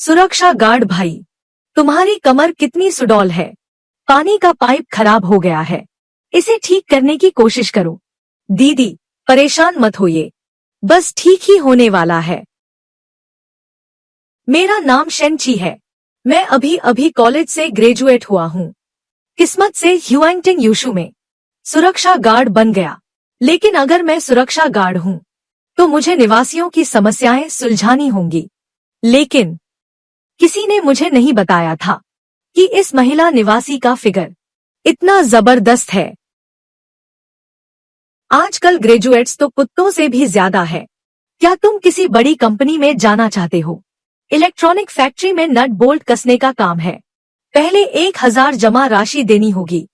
सुरक्षा गार्ड भाई, तुम्हारी कमर कितनी सुडौल है। पानी का पाइप खराब हो गया है, इसे ठीक करने की कोशिश करो। दीदी, परेशान मत होइए, बस ठीक ही होने वाला है। मेरा नाम शेनची है, मैं अभी अभी कॉलेज से ग्रेजुएट हुआ हूँ। किस्मत से ह्यूआंगटिंग यूशु में सुरक्षा गार्ड बन गया। लेकिन अगर मैं सुरक्षा गार्ड हूँ तो मुझे निवासियों की समस्याएं सुलझानी होंगी। लेकिन किसी ने मुझे नहीं बताया था कि इस महिला निवासी का फिगर इतना जबरदस्त है। आजकल ग्रेजुएट्स तो कुत्तों से भी ज्यादा है। क्या तुम किसी बड़ी कंपनी में जाना चाहते हो? इलेक्ट्रॉनिक फैक्ट्री में नट बोल्ट कसने का काम है। पहले 1000 जमा राशि देनी होगी।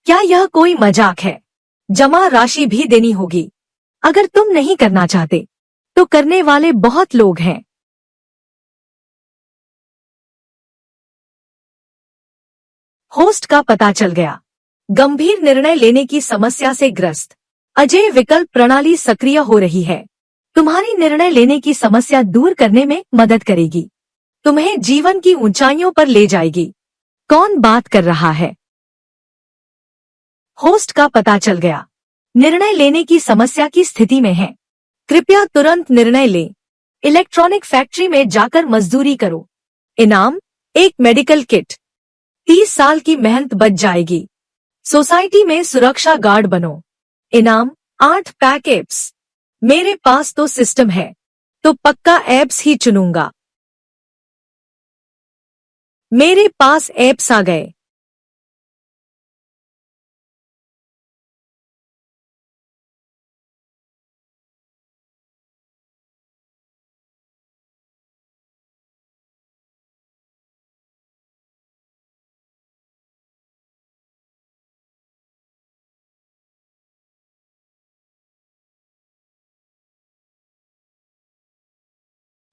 क्या यह कोई मजाक है? जमा राशि भी देनी होगी। अगर तुम नहीं करना चाहते तो करने वाले बहुत लोग हैं। होस्ट का पता चल गया। गंभीर निर्णय लेने की समस्या से ग्रस्त अजय विकल्प प्रणाली सक्रिय हो रही है। तुम्हारी निर्णय लेने की समस्या दूर करने में मदद करेगी, तुम्हें जीवन की ऊंचाइयों पर ले जाएगी। कौन बात कर रहा है? होस्ट का पता चल गया। निर्णय लेने की समस्या की स्थिति में है। कृपया तुरंत निर्णय लें। इलेक्ट्रॉनिक फैक्ट्री में जाकर मजदूरी करो। इनाम, एक मेडिकल किट। 30 साल की मेहनत बच जाएगी। सोसाइटी में सुरक्षा गार्ड बनो। इनाम, 8 पैक एप्स। मेरे पास तो सिस्टम है, तो पक्का एप्स ही चुनूंगा। मेरे पास एप्स आ गए।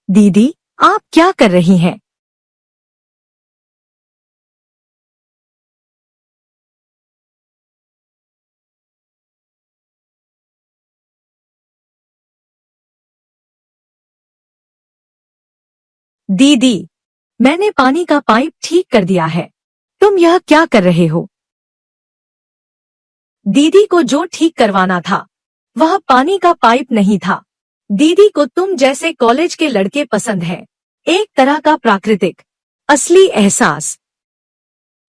दीदी, आप क्या कर रही हैं? दीदी, मैंने पानी का पाइप ठीक कर दिया है। तुम यह क्या कर रहे हो? दीदी को जो ठीक करवाना था वह पानी का पाइप नहीं था। दीदी को तुम जैसे कॉलेज के लड़के पसंद है। एक तरह का प्राकृतिक असली एहसास।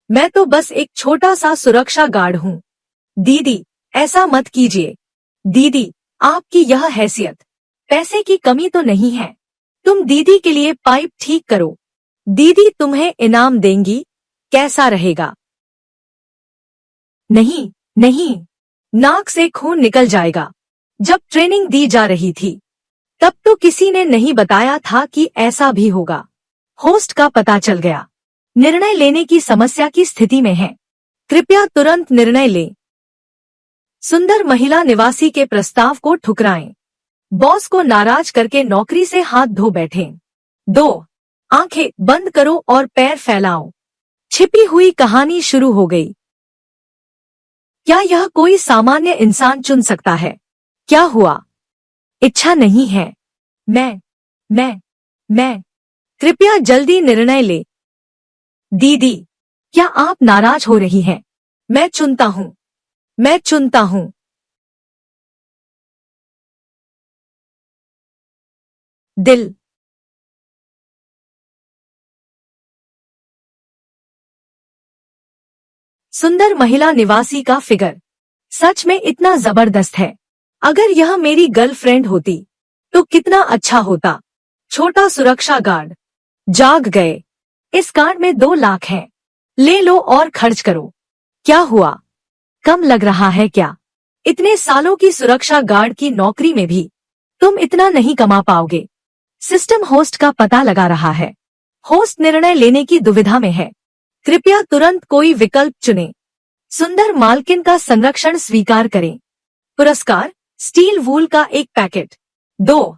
मैं तो बस एक छोटा सा सुरक्षा गार्ड हूँ। दीदी, ऐसा मत कीजिए। दीदी, आपकी यह हैसियत, पैसे की कमी तो नहीं है। तुम दीदी के लिए पाइप ठीक करो। दीदी तुम्हें इनाम देंगी। कैसा रहेगा? नहीं, नहीं, नाक से खून निकल जाएगा। जब ट्रेनिंग दी जा रही थी तब तो किसी ने नहीं बताया था कि ऐसा भी होगा। होस्ट का पता चल गया। निर्णय लेने की समस्या की स्थिति में है। कृपया तुरंत निर्णय लें। सुंदर महिला निवासी के प्रस्ताव को ठुकराएं। बॉस को नाराज करके नौकरी से हाथ धो बैठें। 2. आंखें बंद करो और पैर फैलाओ। छिपी हुई कहानी शुरू हो गई। क्या यह कोई सामान्य इंसान चुन सकता है? क्या हुआ? इच्छा नहीं है। मैं कृपया जल्दी निर्णय ले। दीदी, क्या आप नाराज हो रही हैं? मैं चुनता हूँ। दिल। सुंदर महिला निवासी का फिगर सच में इतना जबरदस्त है। अगर यह मेरी गर्लफ्रेंड होती तो कितना अच्छा होता। छोटा सुरक्षा गार्ड। जाग गए। इस कार्ड में 2 लाख हैं। ले लो और खर्च करो। क्या हुआ? कम लग रहा है क्या? इतने सालों की सुरक्षा गार्ड की नौकरी में भी तुम इतना नहीं कमा पाओगे। सिस्टम होस्ट का पता लगा रहा है। होस्ट निर्णय लेने की दुविधा में है। कृपया तुरंत कोई विकल्प चुनें। सुंदर मालकिन का संरक्षण स्वीकार करें। पुरस्कार, स्टील वूल का एक पैकेट। 2.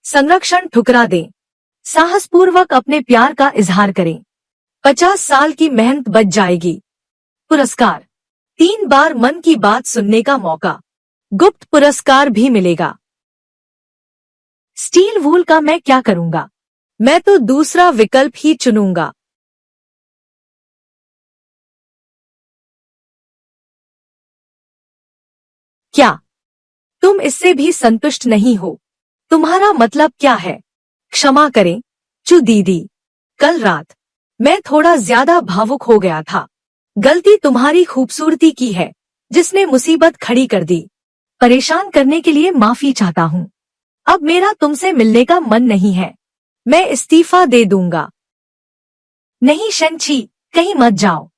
संरक्षण ठुकरा दें। साहसपूर्वक अपने प्यार का इजहार करें। 50 साल की मेहनत बच जाएगी। पुरस्कार, 3 बार मन की बात सुनने का मौका। गुप्त पुरस्कार भी मिलेगा। स्टील वूल का मैं क्या करूंगा? मैं तो दूसरा विकल्प ही चुनूंगा। क्या तुम इससे भी संतुष्ट नहीं हो? तुम्हारा मतलब क्या है? क्षमा करें चू दीदी, कल रात मैं थोड़ा ज्यादा भावुक हो गया था। गलती तुम्हारी खूबसूरती की है जिसने मुसीबत खड़ी कर दी। परेशान करने के लिए माफी चाहता हूँ। अब मेरा तुमसे मिलने का मन नहीं है। मैं इस्तीफा दे दूंगा। नहीं शंची, कहीं मत जाओ।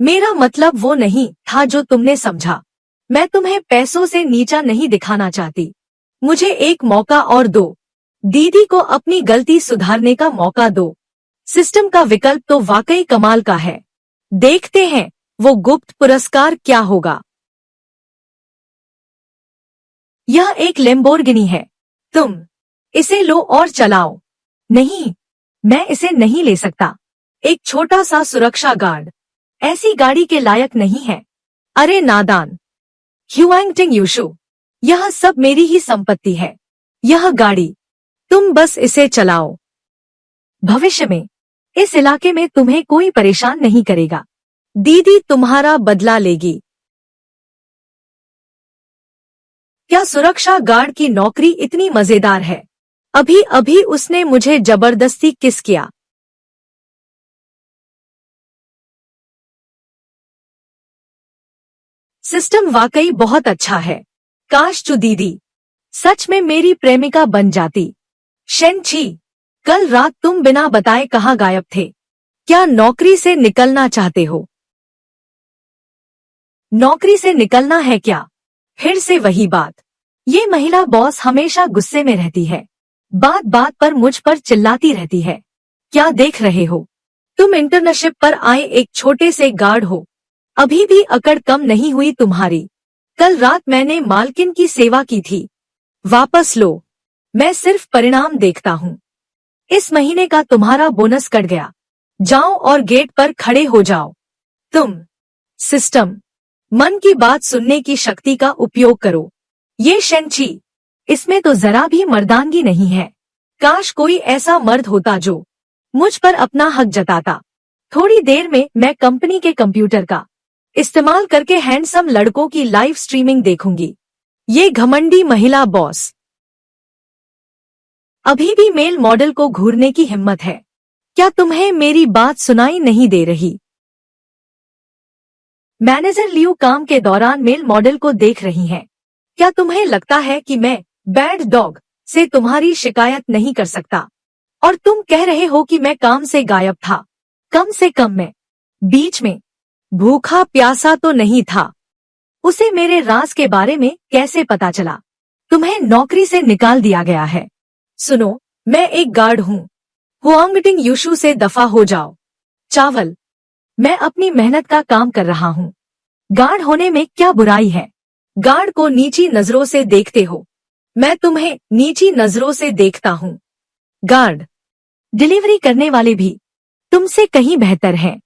मेरा मतलब वो नहीं था जो तुमने समझा। मैं तुम्हें पैसों से नीचा नहीं दिखाना चाहती। मुझे एक मौका और दो। दीदी को अपनी गलती सुधारने का मौका दो। सिस्टम का विकल्प तो वाकई कमाल का है। देखते हैं वो गुप्त पुरस्कार क्या होगा। यह एक लैम्बोर्गिनी है। तुम इसे लो और चलाओ। नहीं, मैं इसे नहीं ले सकता। एक छोटा सा सुरक्षा गार्ड ऐसी गाड़ी के लायक नहीं है। अरे नादान ह्युआंगटिंग यूशु, यह सब मेरी ही संपत्ति है। यह गाड़ी, तुम बस इसे चलाओ। भविष्य में इस इलाके में तुम्हें कोई परेशान नहीं करेगा। दीदी तुम्हारा बदला लेगी। क्या सुरक्षा गार्ड की नौकरी इतनी मजेदार है? अभी अभी उसने मुझे जबरदस्ती किस किया। सिस्टम वाकई बहुत अच्छा है। काश चू दीदी सच में मेरी प्रेमिका बन जाती। शेनची, कल रात तुम बिना बताए कहाँ गायब थे? क्या नौकरी से निकलना चाहते हो? नौकरी से निकलना है क्या? फिर से वही बात। ये महिला बॉस हमेशा गुस्से में रहती है। बात बात पर मुझ पर चिल्लाती रहती है। क्या देख रहे हो? तुम इंटर्नशिप पर आए एक छोटे से गार्ड हो। अभी भी अकड़ कम नहीं हुई तुम्हारी। कल रात मैंने मालकिन की सेवा की थी। वापस लो। मैं सिर्फ परिणाम देखता हूँ। इस महीने का तुम्हारा बोनस कट गया। जाओ और गेट पर खड़े हो जाओ। तुम सिस्टम, मन की बात सुनने की शक्ति का उपयोग करो। ये शेंची, इसमें तो जरा भी मर्दानगी नहीं है। काश कोई ऐसा मर्द होता जो मुझ पर अपना हक जताता। थोड़ी देर में मैं कंपनी के कंप्यूटर का इस्तेमाल करके हैंडसम लड़कों की लाइव स्ट्रीमिंग देखूंगी। ये घमंडी महिला बॉस अभी भी मेल मॉडल को घूरने की हिम्मत है। क्या तुम्हें मेरी बात सुनाई नहीं दे रही? मैनेजर लियू काम के दौरान मेल मॉडल को देख रही हैं। क्या तुम्हें लगता है कि मैं बैड डॉग से तुम्हारी शिकायत नहीं कर सकता? और तुम कह रहे हो कि मैं काम से गायब था। कम से कम मैं बीच में भूखा प्यासा तो नहीं था। उसे मेरे राज के बारे में कैसे पता चला? तुम्हें नौकरी से निकाल दिया गया है। सुनो, मैं एक गार्ड हूँ। हुआंगटिंग यूशु से दफा हो जाओ। चावल, मैं अपनी मेहनत का काम कर रहा हूँ। गार्ड होने में क्या बुराई है? गार्ड को नीची नजरों से देखते हो। मैं तुम्हें नीची नजरों से देखता हूँ। गार्ड, डिलीवरी करने वाले भी तुमसे कहीं बेहतर हैं।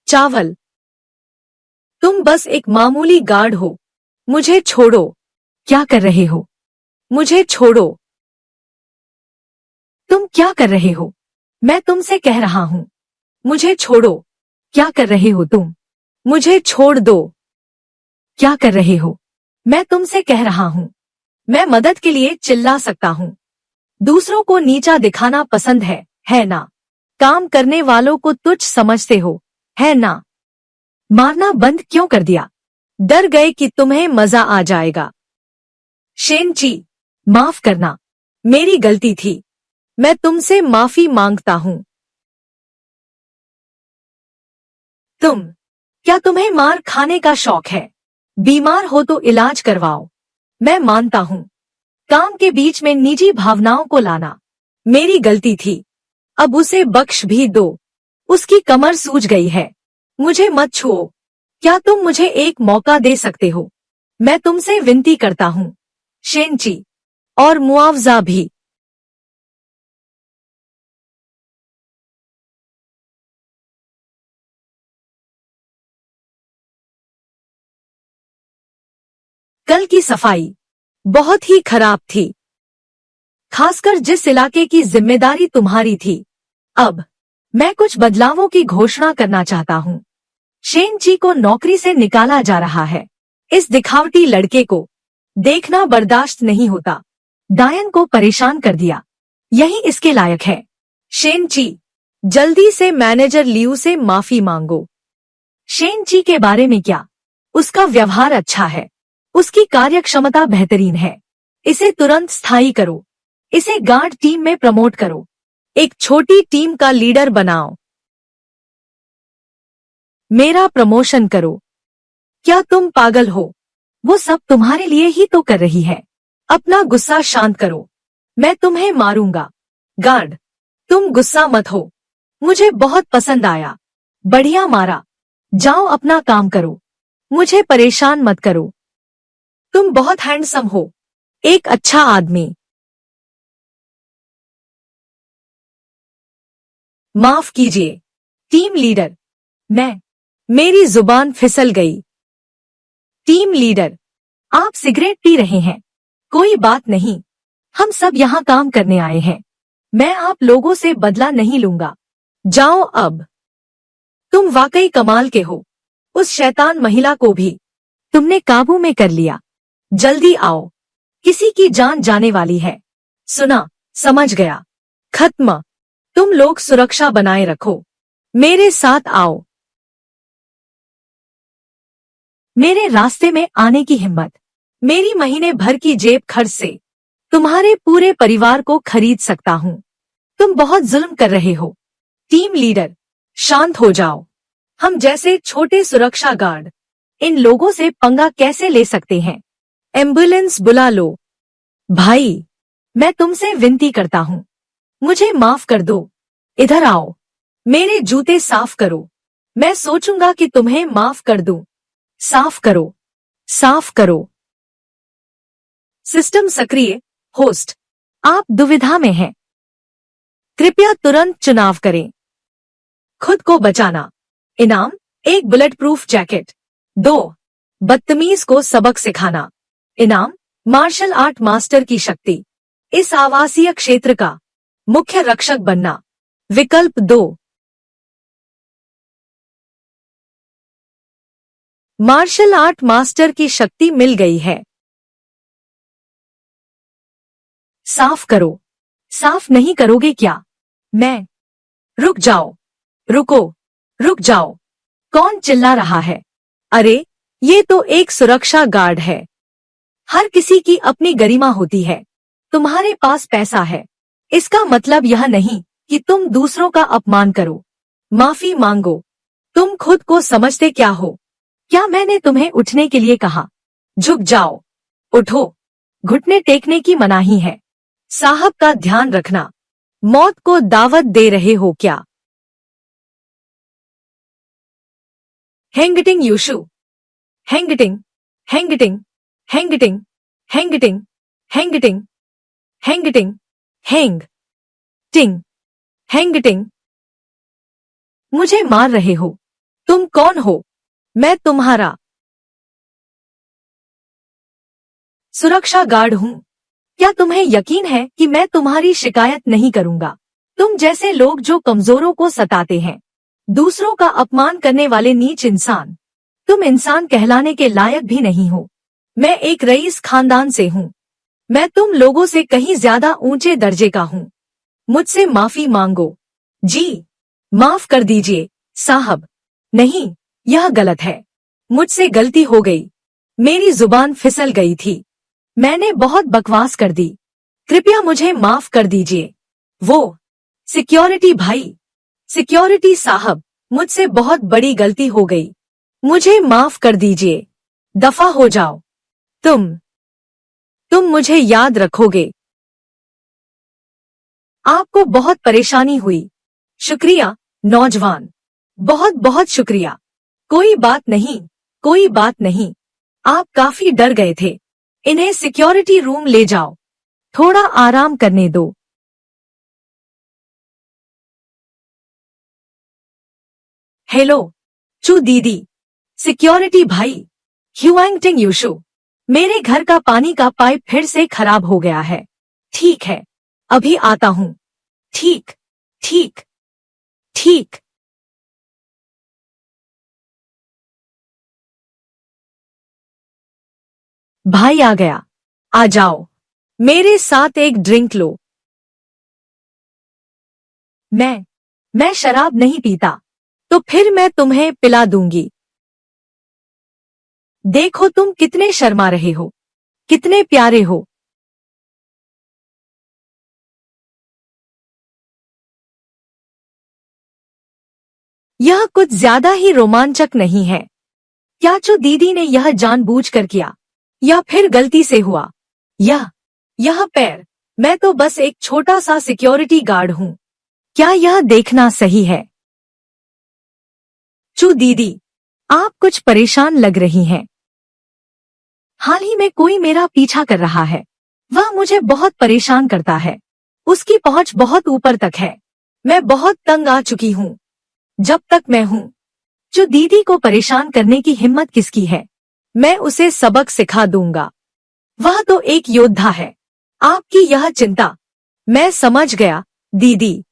चावल, तुम बस एक मामूली गार्ड हो। मुझे छोड़ो। क्या कर रहे हो? मुझे छोड़ो। तुम क्या कर रहे हो? मैं तुमसे कह रहा हूँ। मुझे छोड़ो। क्या कर रहे हो तुम? मुझे छोड़ दो। क्या कर रहे हो? मैं तुमसे कह रहा हूँ। मैं मदद के लिए चिल्ला सकता हूँ। दूसरों को नीचा दिखाना पसंद है ना? काम करने वालों को तुच्छ समझते हो, है ना? मारना बंद क्यों कर दिया? डर गए कि तुम्हें मजा आ जाएगा। शेनची, माफ करना। मेरी गलती थी। मैं तुमसे माफी मांगता हूँ। क्या तुम्हें मार खाने का शौक है? बीमार हो तो इलाज करवाओ। मैं मानता हूँ। काम के बीच में निजी भावनाओं को लाना मेरी गलती थी। अब उसे बख्श भी दो। उसकी कमर सूज गई है। मुझे मत छुओ। क्या तुम मुझे एक मौका दे सकते हो? मैं तुमसे विनती करता हूँ। शेनची, और मुआवजा भी। कल की सफाई बहुत ही खराब थी। खासकर जिस इलाके की जिम्मेदारी तुम्हारी थी। अब मैं कुछ बदलावों की घोषणा करना चाहता हूँ। शेन जी को नौकरी से निकाला जा रहा है। इस दिखावटी लड़के को देखना बर्दाश्त नहीं होता। डायन को परेशान कर दिया, यही इसके लायक है। शेन जी, जल्दी से मैनेजर लियू से माफी मांगो। शेन जी के बारे में क्या? उसका व्यवहार अच्छा है, उसकी कार्यक्षमता बेहतरीन है। इसे तुरंत स्थायी करो। इसे गार्ड टीम में प्रमोट करो। एक छोटी टीम का लीडर बनाओ। मेरा प्रमोशन करो। क्या तुम पागल हो? वो सब तुम्हारे लिए ही तो कर रही है। अपना गुस्सा शांत करो, मैं तुम्हें मारूंगा। गार्ड, तुम गुस्सा मत हो। मुझे बहुत पसंद आया। बढ़िया मारा। जाओ अपना काम करो। मुझे परेशान मत करो। तुम बहुत हैंडसम हो। एक अच्छा आदमी। माफ कीजिए टीम लीडर, मेरी जुबान फिसल गई। टीम लीडर, आप सिगरेट पी रहे हैं। कोई बात नहीं, हम सब यहाँ काम करने आए हैं। मैं आप लोगों से बदला नहीं लूंगा। जाओ अब। तुम वाकई कमाल के हो। उस शैतान महिला को भी तुमने काबू में कर लिया। जल्दी आओ, किसी की जान जाने वाली है। सुना, समझ गया। खत्म। तुम लोग सुरक्षा बनाए रखो। मेरे साथ आओ। मेरे रास्ते में आने की हिम्मत। मेरी महीने भर की जेब खर्च से तुम्हारे पूरे परिवार को खरीद सकता हूँ। तुम बहुत जुल्म कर रहे हो। टीम लीडर, शांत हो जाओ। हम जैसे छोटे सुरक्षा गार्ड इन लोगों से पंगा कैसे ले सकते हैं? एम्बुलेंस बुला लो। भाई, मैं तुमसे विनती करता हूँ, मुझे माफ कर दो। इधर आओ। मेरे जूते साफ करो। मैं सोचूंगा कि तुम्हें माफ कर दूं। साफ करो, साफ करो। सिस्टम सक्रिय। होस्ट, आप दुविधा में हैं। कृपया तुरंत चुनाव करें। खुद को बचाना। इनाम, 1 बुलेट प्रूफ जैकेट। 2 बदतमीज को सबक सिखाना। इनाम, मार्शल आर्ट मास्टर की शक्ति। इस आवासीय क्षेत्र का मुख्य रक्षक बनना। विकल्प 2। मार्शल आर्ट मास्टर की शक्ति मिल गई है। साफ करो। साफ नहीं करोगे क्या? मैं। रुक जाओ। रुको। रुक जाओ। कौन चिल्ला रहा है? अरे, ये तो एक सुरक्षा गार्ड है। हर किसी की अपनी गरिमा होती है। तुम्हारे पास पैसा है, इसका मतलब यह नहीं कि तुम दूसरों का अपमान करो। माफी मांगो। तुम खुद को समझते क्या हो? क्या मैंने तुम्हें उठने के लिए कहा? झुक जाओ। उठो। घुटने टेकने की मनाही है। साहब का ध्यान रखना। मौत को दावत दे रहे हो क्या? हैंगटिंग यूशु। हैंगटिंग, हैंगटिंग, हैंगटिंग, हैंगटिंग, हैंगटिंग, हैंगटिंग, हैंग टिंग, हैंगटिंग। मुझे मार रहे हो? तुम कौन हो? मैं तुम्हारा सुरक्षा गार्ड हूँ। क्या तुम्हें यकीन है कि मैं तुम्हारी शिकायत नहीं करूंगा? तुम जैसे लोग जो कमजोरों को सताते हैं, दूसरों का अपमान करने वाले नीच इंसान, तुम इंसान कहलाने के लायक भी नहीं हो। मैं एक रईस खानदान से हूँ। मैं तुम लोगों से कहीं ज्यादा ऊंचे दर्जे का हूँ। मुझसे माफी मांगो। जी, माफ कर दीजिए साहब। नहीं, यह गलत है। मुझसे गलती हो गई। मेरी जुबान फिसल गई थी। मैंने बहुत बकवास कर दी। कृपया मुझे माफ कर दीजिए। वो सिक्योरिटी भाई, सिक्योरिटी साहब, मुझसे बहुत बड़ी गलती हो गई। मुझे माफ कर दीजिए। दफा हो जाओ। तुम मुझे याद रखोगे। आपको बहुत परेशानी हुई। शुक्रिया नौजवान, बहुत बहुत शुक्रिया। कोई बात नहीं, कोई बात नहीं। आप काफी डर गए थे। इन्हें सिक्योरिटी रूम ले जाओ। थोड़ा आराम करने दो। हेलो चू दीदी, सिक्योरिटी भाई, ह्युआंगटिंग यूशु। मेरे घर का पानी का पाइप फिर से खराब हो गया है। ठीक है, अभी आता हूँ। ठीक, ठीक, ठीक। भाई आ गया। आ जाओ, मेरे साथ एक ड्रिंक लो। मैं शराब नहीं पीता। तो फिर मैं तुम्हें पिला दूंगी। देखो तुम कितने शर्मा रहे हो, कितने प्यारे हो। यह कुछ ज्यादा ही रोमांचक नहीं है। क्या जो दीदी ने यह जानबूझकर किया या फिर गलती से हुआ? यह पैर, मैं तो बस एक छोटा सा सिक्योरिटी गार्ड हूँ। क्या यह देखना सही है? चू दीदी, आप कुछ परेशान लग रही हैं। हाल ही में कोई मेरा पीछा कर रहा है। वह मुझे बहुत परेशान करता है। उसकी पहुंच बहुत ऊपर तक है। मैं बहुत तंग आ चुकी हूँ। जब तक मैं हूँ, जो दीदी को परेशान करने की हिम्मत किसकी है? मैं उसे सबक सिखा दूंगा। वह तो एक योद्धा है। आपकी यह चिंता मैं समझ गया, दीदी।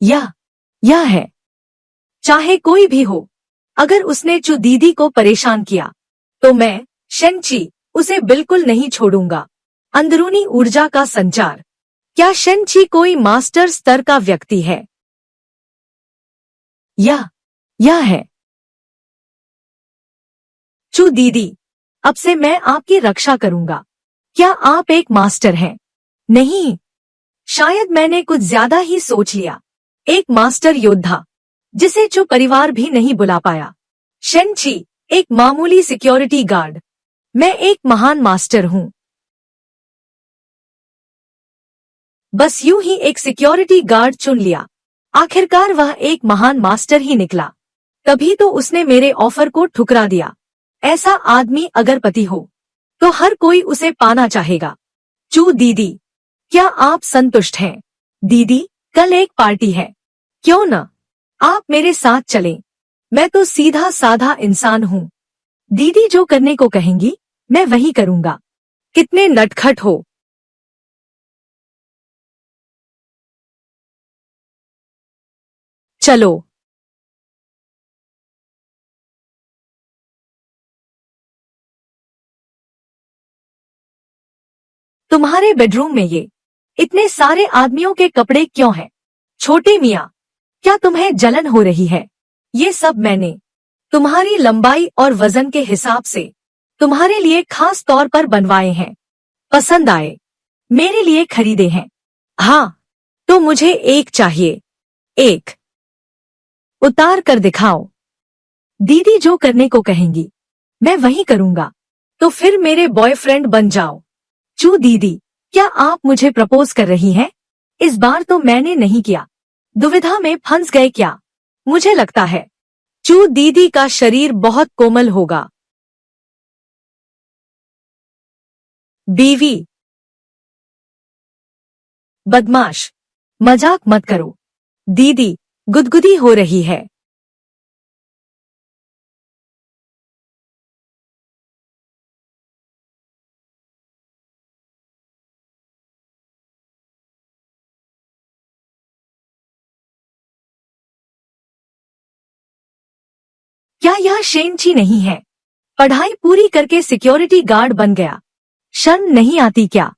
यह है, चाहे कोई भी हो, अगर उसने चू दीदी को परेशान किया तो मैं, शेनची, उसे बिल्कुल नहीं छोड़ूंगा। अंदरूनी ऊर्जा का संचार। क्या शेनची कोई मास्टर स्तर का व्यक्ति है? यह है। चू दीदी, अब से मैं आपकी रक्षा करूंगा। क्या आप एक मास्टर हैं? नहीं, शायद मैंने कुछ ज्यादा ही सोच लिया। एक मास्टर योद्धा, जिसे चू परिवार भी नहीं बुला पाया। शेनची, एक मामूली सिक्योरिटी गार्ड। मैं एक महान मास्टर हूँ। बस यूं ही एक सिक्योरिटी गार्ड चुन लिया। आखिरकार वह एक महान मास्टर ही निकला। तभी तो उसने मेरे ऑफर को ठुकरा दिया। ऐसा आदमी अगर पति हो तो हर कोई उसे पाना चाहेगा। चू दीदी, क्या आप संतुष्ट हैं? दीदी, कल एक पार्टी है, क्यों न आप मेरे साथ चलें? मैं तो सीधा साधा इंसान हूँ। दीदी जो करने को कहेंगी मैं वही करूँगा। कितने नटखट हो। चलो। तुम्हारे बेडरूम में ये इतने सारे आदमियों के कपड़े क्यों हैं? छोटे मियाँ, क्या तुम्हें जलन हो रही है? ये सब मैंने तुम्हारी लंबाई और वजन के हिसाब से तुम्हारे लिए खास तौर पर बनवाए हैं। पसंद आए? मेरे लिए खरीदे हैं। हाँ, तो मुझे एक चाहिए। एक उतार कर दिखाओ। दीदी जो करने को कहेंगी मैं वही करूँगा। तो फिर मेरे बॉयफ्रेंड बन जाओ। चू दीदी, क्या आप मुझे प्रपोज कर रही हैं? इस बार तो मैंने नहीं किया। दुविधा में फंस गए क्या? मुझे लगता है चू दीदी का शरीर बहुत कोमल होगा। बीवी, बदमाश, मजाक मत करो। दीदी गुदगुदी हो रही है। क्या यह शेनची नहीं है? पढ़ाई पूरी करके सिक्योरिटी गार्ड बन गया। शर्म नहीं आती क्या?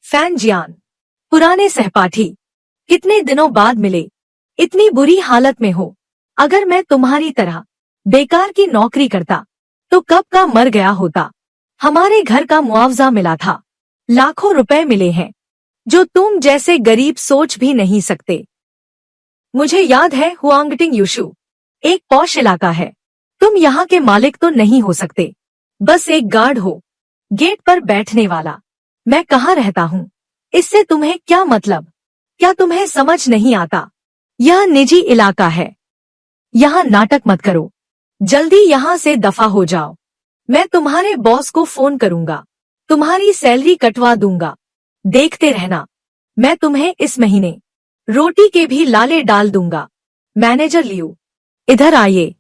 फैन जियान, पुराने सहपाठी, कितने दिनों बाद मिले। इतनी बुरी हालत में हो। अगर मैं तुम्हारी तरह बेकार की नौकरी करता तो कब का मर गया होता। हमारे घर का मुआवजा मिला था। लाखों रुपए मिले हैं, जो तुम जैसे गरीब सोच भी नहीं सकते। मुझे याद है हुआंगटिंग यूशु एक पॉश इलाका है। तुम यहाँ के मालिक तो नहीं हो सकते, बस एक गार्ड हो, गेट पर बैठने वाला। मैं कहाँ रहता हूँ, इससे तुम्हें क्या मतलब? क्या तुम्हें समझ नहीं आता? यह निजी इलाका है। यहाँ नाटक मत करो। जल्दी यहाँ से दफा हो जाओ। मैं तुम्हारे बॉस को फोन करूँगा। तुम्हारी सैलरी कटवा दूंगा। देखते रहना, मैं तुम्हें इस महीने रोटी के भी लाले डाल दूंगा। मैनेजर लियो, इधर आइए।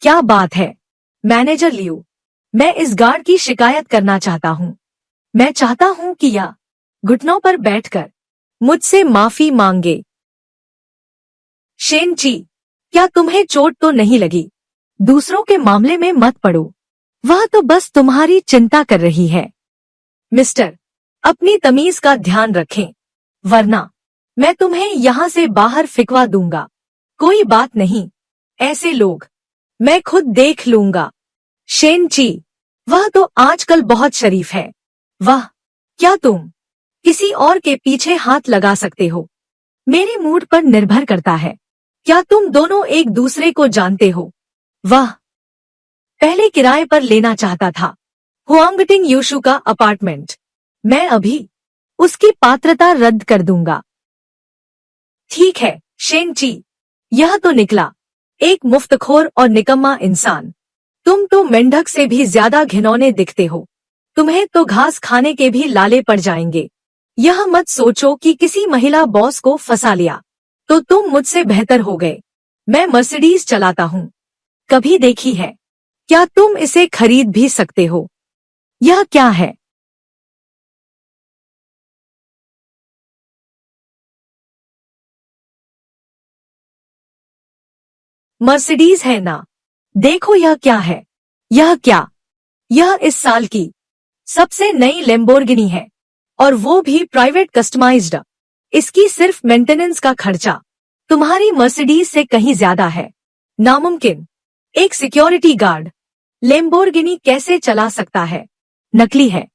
क्या बात है मैनेजर लियो, मैं इस गार्ड की शिकायत करना चाहता हूँ। मैं चाहता हूँ कि यह घुटनों पर बैठकर मुझसे माफी मांगे। शेनची, क्या तुम्हें चोट तो नहीं लगी? दूसरों के मामले में मत पड़ो, वह तो बस तुम्हारी चिंता कर रही है। मिस्टर, अपनी तमीज का ध्यान रखें, वरना मैं तुम्हें यहाँ से बाहर फिकवा दूंगा। कोई बात नहीं, ऐसे लोग मैं खुद देख लूंगा। शेनची, वह तो आजकल बहुत शरीफ है। वाह, क्या तुम किसी और के पीछे हाथ लगा सकते हो? मेरे मूड पर निर्भर करता है। क्या तुम दोनों एक दूसरे को जानते हो? वाह, पहले किराए पर लेना चाहता था हुआंगटिंग यूशु का अपार्टमेंट। मैं अभी उसकी पात्रता रद्द कर दूंगा। ठीक है शेनची, यह तो निकला एक मुफ्तखोर और निकम्मा इंसान। तुम तो मेंढक से भी ज्यादा घिनौने दिखते हो। तुम्हें तो घास खाने के भी लाले पड़ जाएंगे। यह मत सोचो कि किसी महिला बॉस को फंसा लिया तो तुम मुझसे बेहतर हो गए। मैं मर्सिडीज चलाता हूँ, कभी देखी है? क्या तुम इसे खरीद भी सकते हो? यह क्या है? मर्सिडीज है ना? देखो यह क्या है? यह क्या? यह इस साल की सबसे नई लैम्बोर्गिनी है, और वो भी प्राइवेट कस्टमाइज्ड। इसकी सिर्फ मेंटेनेंस का खर्चा तुम्हारी मर्सिडीज से कहीं ज्यादा है। नामुमकिन, एक सिक्योरिटी गार्ड लैम्बोर्गिनी कैसे चला सकता है? नकली है,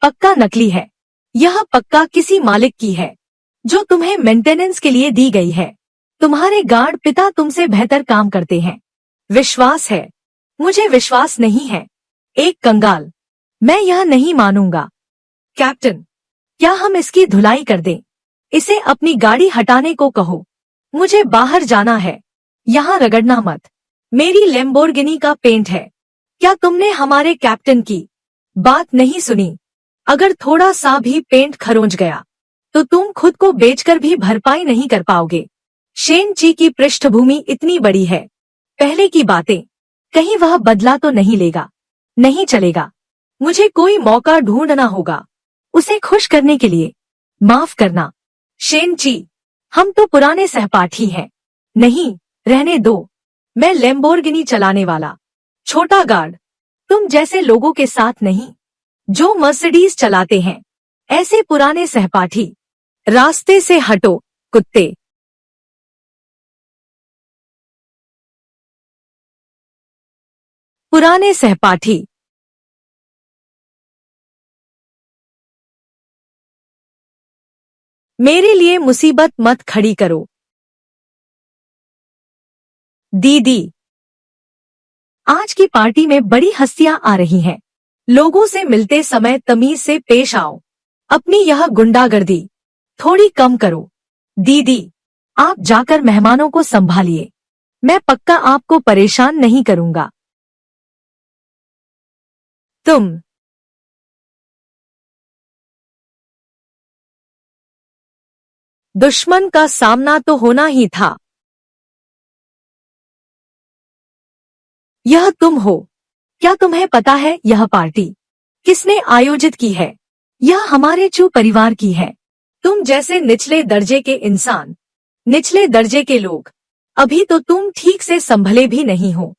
पक्का नकली है। यह पक्का किसी मालिक की है जो तुम्हें मेंटेनेंस के लिए दी गई है। तुम्हारे गार्ड पिता तुमसे बेहतर काम करते हैं। विश्वास है? मुझे विश्वास नहीं है। एक कंगाल, मैं यह नहीं मानूंगा। कैप्टन, क्या हम इसकी धुलाई कर दें? इसे अपनी गाड़ी हटाने को कहो। मुझे बाहर जाना है, यहाँ रगड़ना मत। मेरी लैम्बोर्गिनी का पेंट है। क्या तुमने हमारे कैप्टन की बात नहीं सुनी? अगर थोड़ा सा भी पेंट खरोंच गया तो तुम खुद को बेचकर भी भरपाई नहीं कर पाओगे। शेनची की पृष्ठभूमि इतनी बड़ी है, पहले की बातें, कहीं वह बदला तो नहीं लेगा? नहीं चलेगा, मुझे कोई मौका ढूंढना होगा उसे खुश करने के लिए। माफ करना शेनची, हम तो पुराने सहपाठी हैं। नहीं, रहने दो। मैं लैम्बोर्गिनी चलाने वाला छोटा गार्ड तुम जैसे लोगों के साथ नहीं जो मर्सिडीज चलाते हैं। ऐसे पुराने सहपाठी, रास्ते से हटो कुत्ते। पुराने सहपाठी, मेरे लिए मुसीबत मत खड़ी करो। दीदी, आज की पार्टी में बड़ी हस्तियां आ रही हैं। लोगों से मिलते समय तमीज से पेश आओ। अपनी यह गुंडागर्दी थोड़ी कम करो। दीदी, आप जाकर मेहमानों को संभालिए। मैं पक्का आपको परेशान नहीं करूंगा। तुम दुश्मन का सामना तो होना ही था। यह तुम हो? क्या तुम्हें पता है यह पार्टी किसने आयोजित की है? यह हमारे चू परिवार की है। तुम जैसे निचले दर्जे के इंसान, निचले दर्जे के लोग, अभी तो तुम ठीक से संभले भी नहीं हो।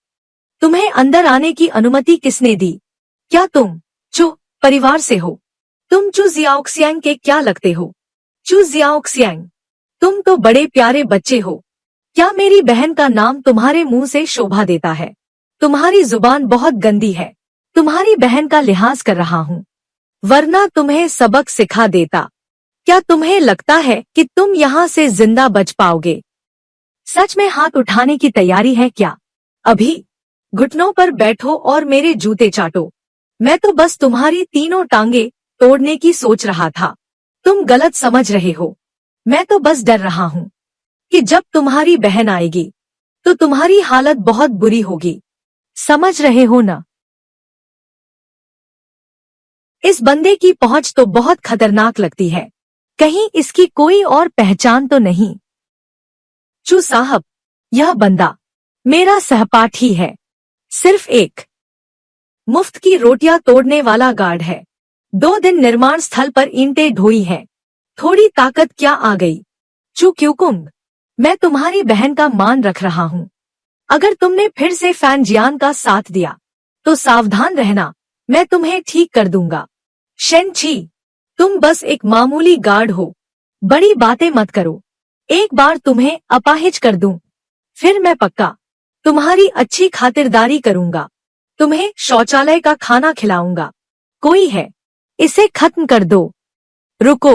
तुम्हें अंदर आने की अनुमति किसने दी? क्या तुम चू परिवार से हो? तुम चू जियाओक्सियांग के क्या लगते हो? चू जियाओक्सियांग, तुम तो बड़े प्यारे बच्चे हो। क्या मेरी बहन का नाम तुम्हारे मुंह से शोभा देता है? तुम्हारी जुबान बहुत गंदी है। तुम्हारी बहन का लिहाज कर रहा हूँ, वरना तुम्हें सबक सिखा देता। क्या तुम्हें लगता है कि तुम यहाँ से जिंदा बच पाओगे? सच में हाथ उठाने की तैयारी है क्या? अभी घुटनों पर बैठो और मेरे जूते चाटो। मैं तो बस तुम्हारी तीनों टांगे तोड़ने की सोच रहा था। तुम गलत समझ रहे हो। मैं तो बस डर रहा हूँ कि जब तुम्हारी बहन आएगी तो तुम्हारी हालत बहुत बुरी होगी। समझ रहे हो ना? इस बंदे की पहुंच तो बहुत खतरनाक लगती है। कहीं इसकी कोई और पहचान तो नहीं? चू साहब, यह बंदा मेरा सहपाठी है। सिर्फ एक मुफ्त की रोटियां तोड़ने वाला गार्ड है। 2 दिन निर्माण स्थल पर ईंटें ढोई हैं। थोड़ी ताकत क्या आ गई। चू क्यूकुंग, मैं तुम्हारी बहन का मान रख रहा हूँ। अगर तुमने फिर से फैन जियान का साथ दिया तो सावधान रहना, मैं तुम्हें ठीक कर दूंगा। शेनची, तुम बस एक मामूली गार्ड हो, बड़ी बातें मत करो। एक बार तुम्हें अपाहिज कर दूं, फिर मैं पक्का तुम्हारी अच्छी खातिरदारी करूंगा। तुम्हें शौचालय का खाना खिलाऊंगा। कोई है, इसे खत्म कर दो। रुको,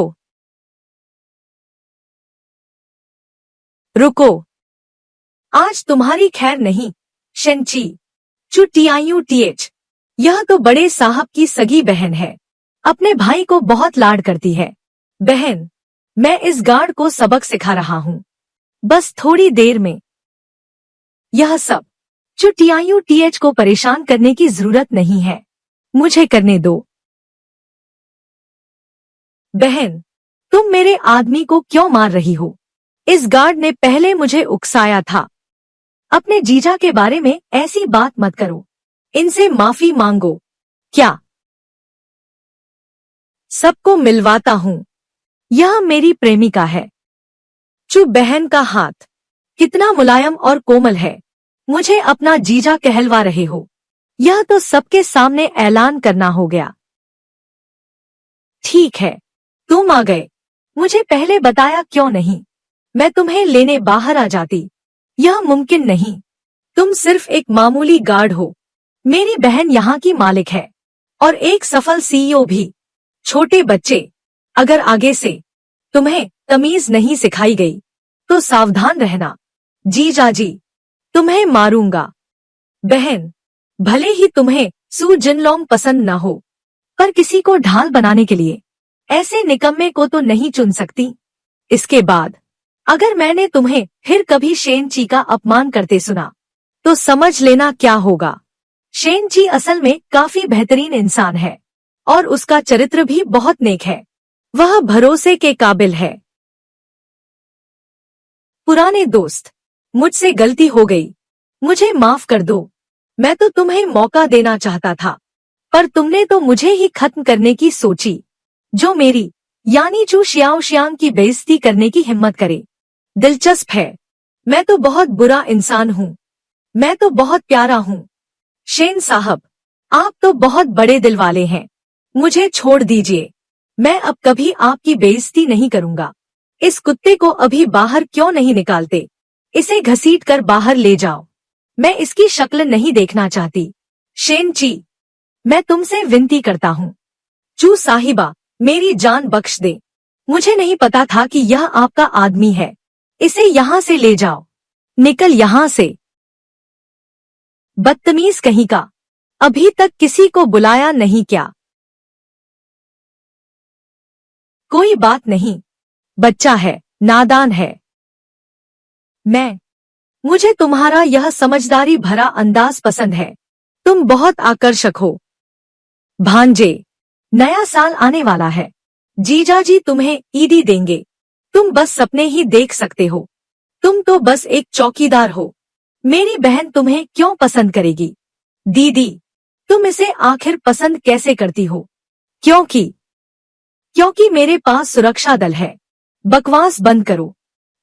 रुको, आज तुम्हारी खैर नहीं। शेनची, चुटियायूटीएच, यह तो बड़े साहब की सगी बहन है, अपने भाई को बहुत लाड करती है। बहन, मैं इस गार्ड को सबक सिखा रहा हूँ, बस थोड़ी देर में। यह सब चुटियायूटीएच को परेशान करने की जरूरत नहीं है, मुझे करने दो। बहन, तुम मेरे आदमी को क्यों मार रही हो? इस गार्ड ने पहले मुझे उकसाया था। अपने जीजा के बारे में ऐसी बात मत करो, इनसे माफी मांगो। क्या? सबको मिलवाता हूँ, यह मेरी प्रेमिका है। चु बहन का हाथ कितना मुलायम और कोमल है। मुझे अपना जीजा कहलवा रहे हो? यह तो सबके सामने ऐलान करना हो गया। ठीक है, तुम आ गए, मुझे पहले बताया क्यों नहीं? मैं तुम्हें लेने बाहर आ जाती। यह मुमकिन नहीं, तुम सिर्फ एक मामूली गार्ड हो। मेरी बहन यहाँ की मालिक है और एक सफल सीईओ भी। छोटे बच्चे, अगर आगे से तुम्हें तमीज नहीं सिखाई गई तो सावधान रहना। जीजाजी, तुम्हें मारूंगा। बहन, भले ही तुम्हें सू जिनलोंग पसंद न हो, पर किसी को ढाल बनाने के लिए ऐसे निकम्मे को तो नहीं चुन सकती। इसके बाद अगर मैंने तुम्हें फिर कभी शेनची का अपमान करते सुना तो समझ लेना क्या होगा। शेनची असल में काफी बेहतरीन इंसान है और उसका चरित्र भी बहुत नेक है। वह भरोसे के काबिल है। पुराने दोस्त, मुझसे गलती हो गई, मुझे माफ कर दो। मैं तो तुम्हें मौका देना चाहता था, पर तुमने तो मुझे ही खत्म करने की सोची। जो मेरी यानी चू शियांग की बेइज्जती करने की हिम्मत करे। दिलचस्प है, मैं तो बहुत बुरा इंसान हूँ। मैं तो बहुत प्यारा हूँ। शेन साहब, आप तो बहुत बड़े दिल वाले हैं। मुझे छोड़ दीजिए, मैं अब कभी आपकी बेइज्जती नहीं करूँगा। इस कुत्ते को अभी बाहर क्यों नहीं निकालते? इसे घसीटकर बाहर ले जाओ। मैं इसकी शक्ल नहीं देखना चाहती। शेनची, मैं तुमसे विनती करता हूँ। चू साहिबा, मेरी जान बख्श दे। मुझे नहीं पता था कि यह आपका आदमी है। इसे यहाँ से ले जाओ। निकल यहाँ से। बदतमीज कहीं का, अभी तक किसी को बुलाया नहीं क्या? कोई बात नहीं, बच्चा है, नादान है। मुझे तुम्हारा यह समझदारी भरा अंदाज पसंद है। तुम बहुत आकर्षक हो। भांजे, नया साल आने वाला है। जीजाजी तुम्हें ईदी देंगे। तुम बस सपने ही देख सकते हो। तुम तो बस एक चौकीदार हो। मेरी बहन तुम्हें क्यों पसंद करेगी? दीदी, तुम इसे आखिर पसंद कैसे करती हो? क्योंकि मेरे पास सुरक्षा दल है। बकवास बंद करो।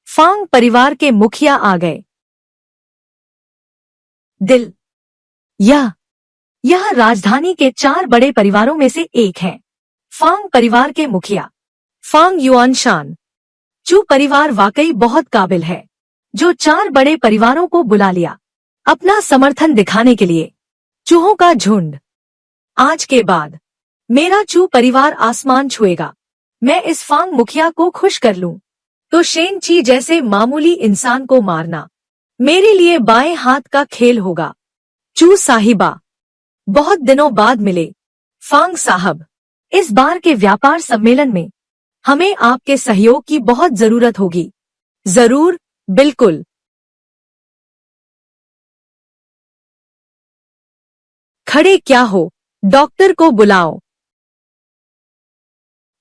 फांग परिवार के मुखिया आ गए। दिल, यह राजधानी के 4 बड़े परिवारों में से एक है। फांग परिवार के मुखिया फांग युआनशान। चू परिवार वाकई बहुत काबिल है, जो 4 बड़े परिवारों को बुला लिया अपना समर्थन दिखाने के लिए। चूहों का झुंड। आज के बाद मेरा चू परिवार आसमान छुएगा। मैं इस फांग मुखिया को खुश कर लूं तो शेनची जैसे मामूली इंसान को मारना मेरे लिए बाएं हाथ का खेल होगा। चू साहिबा, बहुत दिनों बाद मिले। फांग साहब, इस बार के व्यापार सम्मेलन में हमें आपके सहयोग की बहुत जरूरत होगी। जरूर, बिल्कुल। खड़े क्या हो, डॉक्टर को बुलाओ।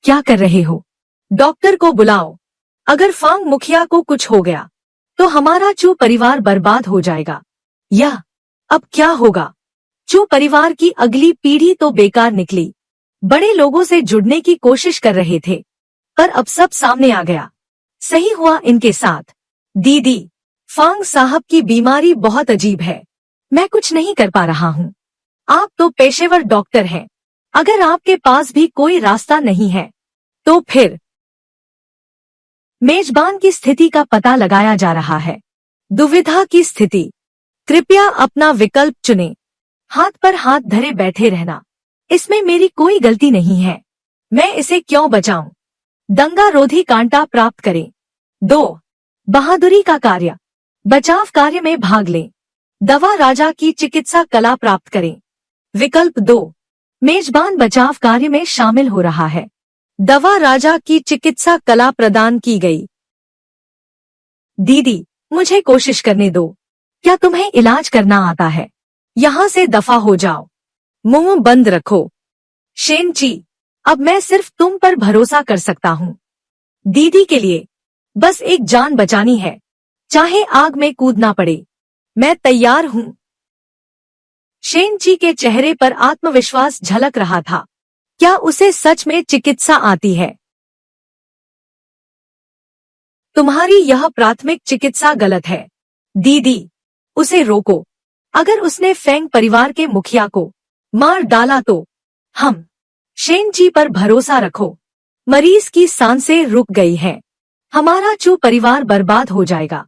क्या कर रहे हो? डॉक्टर को बुलाओ। अगर फांग मुखिया को कुछ हो गया तो हमारा चू परिवार बर्बाद हो जाएगा। अब क्या होगा? चू परिवार की अगली पीढ़ी तो बेकार निकली। बड़े लोगों से जुड़ने की कोशिश कर रहे थे, पर अब सब सामने आ गया। सही हुआ इनके साथ। दीदी, फांग साहब की बीमारी बहुत अजीब है। मैं कुछ नहीं कर पा रहा हूँ। आप तो पेशेवर डॉक्टर हैं। अगर आपके पास भी कोई रास्ता नहीं है, तो फिर? मेजबान की स्थिति का पता लगाया जा रहा है। दुविधा की स्थिति। कृपया अपना विकल्प चुनें। हाथ पर हाथ धरे बैठे रहना। इसमें मेरी कोई गलती नहीं है। मैं इसे क्यों बचाऊं? दंगा रोधी कांटा प्राप्त करें। 2. बहादुरी का कार्य। बचाव कार्य में भाग लें। दवा राजा की चिकित्सा कला प्राप्त करें। विकल्प 2. मेजबान बचाव कार्य में शामिल हो रहा है। दवा राजा की चिकित्सा कला प्रदान की गई। दीदी, मुझे कोशिश करने दो। क्या तुम्हें इलाज करना आता है? यहाँ से दफा हो जाओ। मुंह बंद रखो। शेनची, अब मैं सिर्फ तुम पर भरोसा कर सकता हूँ। दीदी के लिए बस एक जान बचानी है, चाहे आग में कूदना पड़े। मैं तैयार हूँ। शेनची के चेहरे पर आत्मविश्वास झलक रहा था। क्या उसे सच में चिकित्सा आती है? तुम्हारी यह प्राथमिक चिकित्सा गलत है। दीदी, उसे रोको। अगर उसने फेंग परिवार के मुखिया को मार डाला तो? हम शेनची पर भरोसा रखो। मरीज की सांसें रुक गई हैं। हमारा चू परिवार बर्बाद हो जाएगा।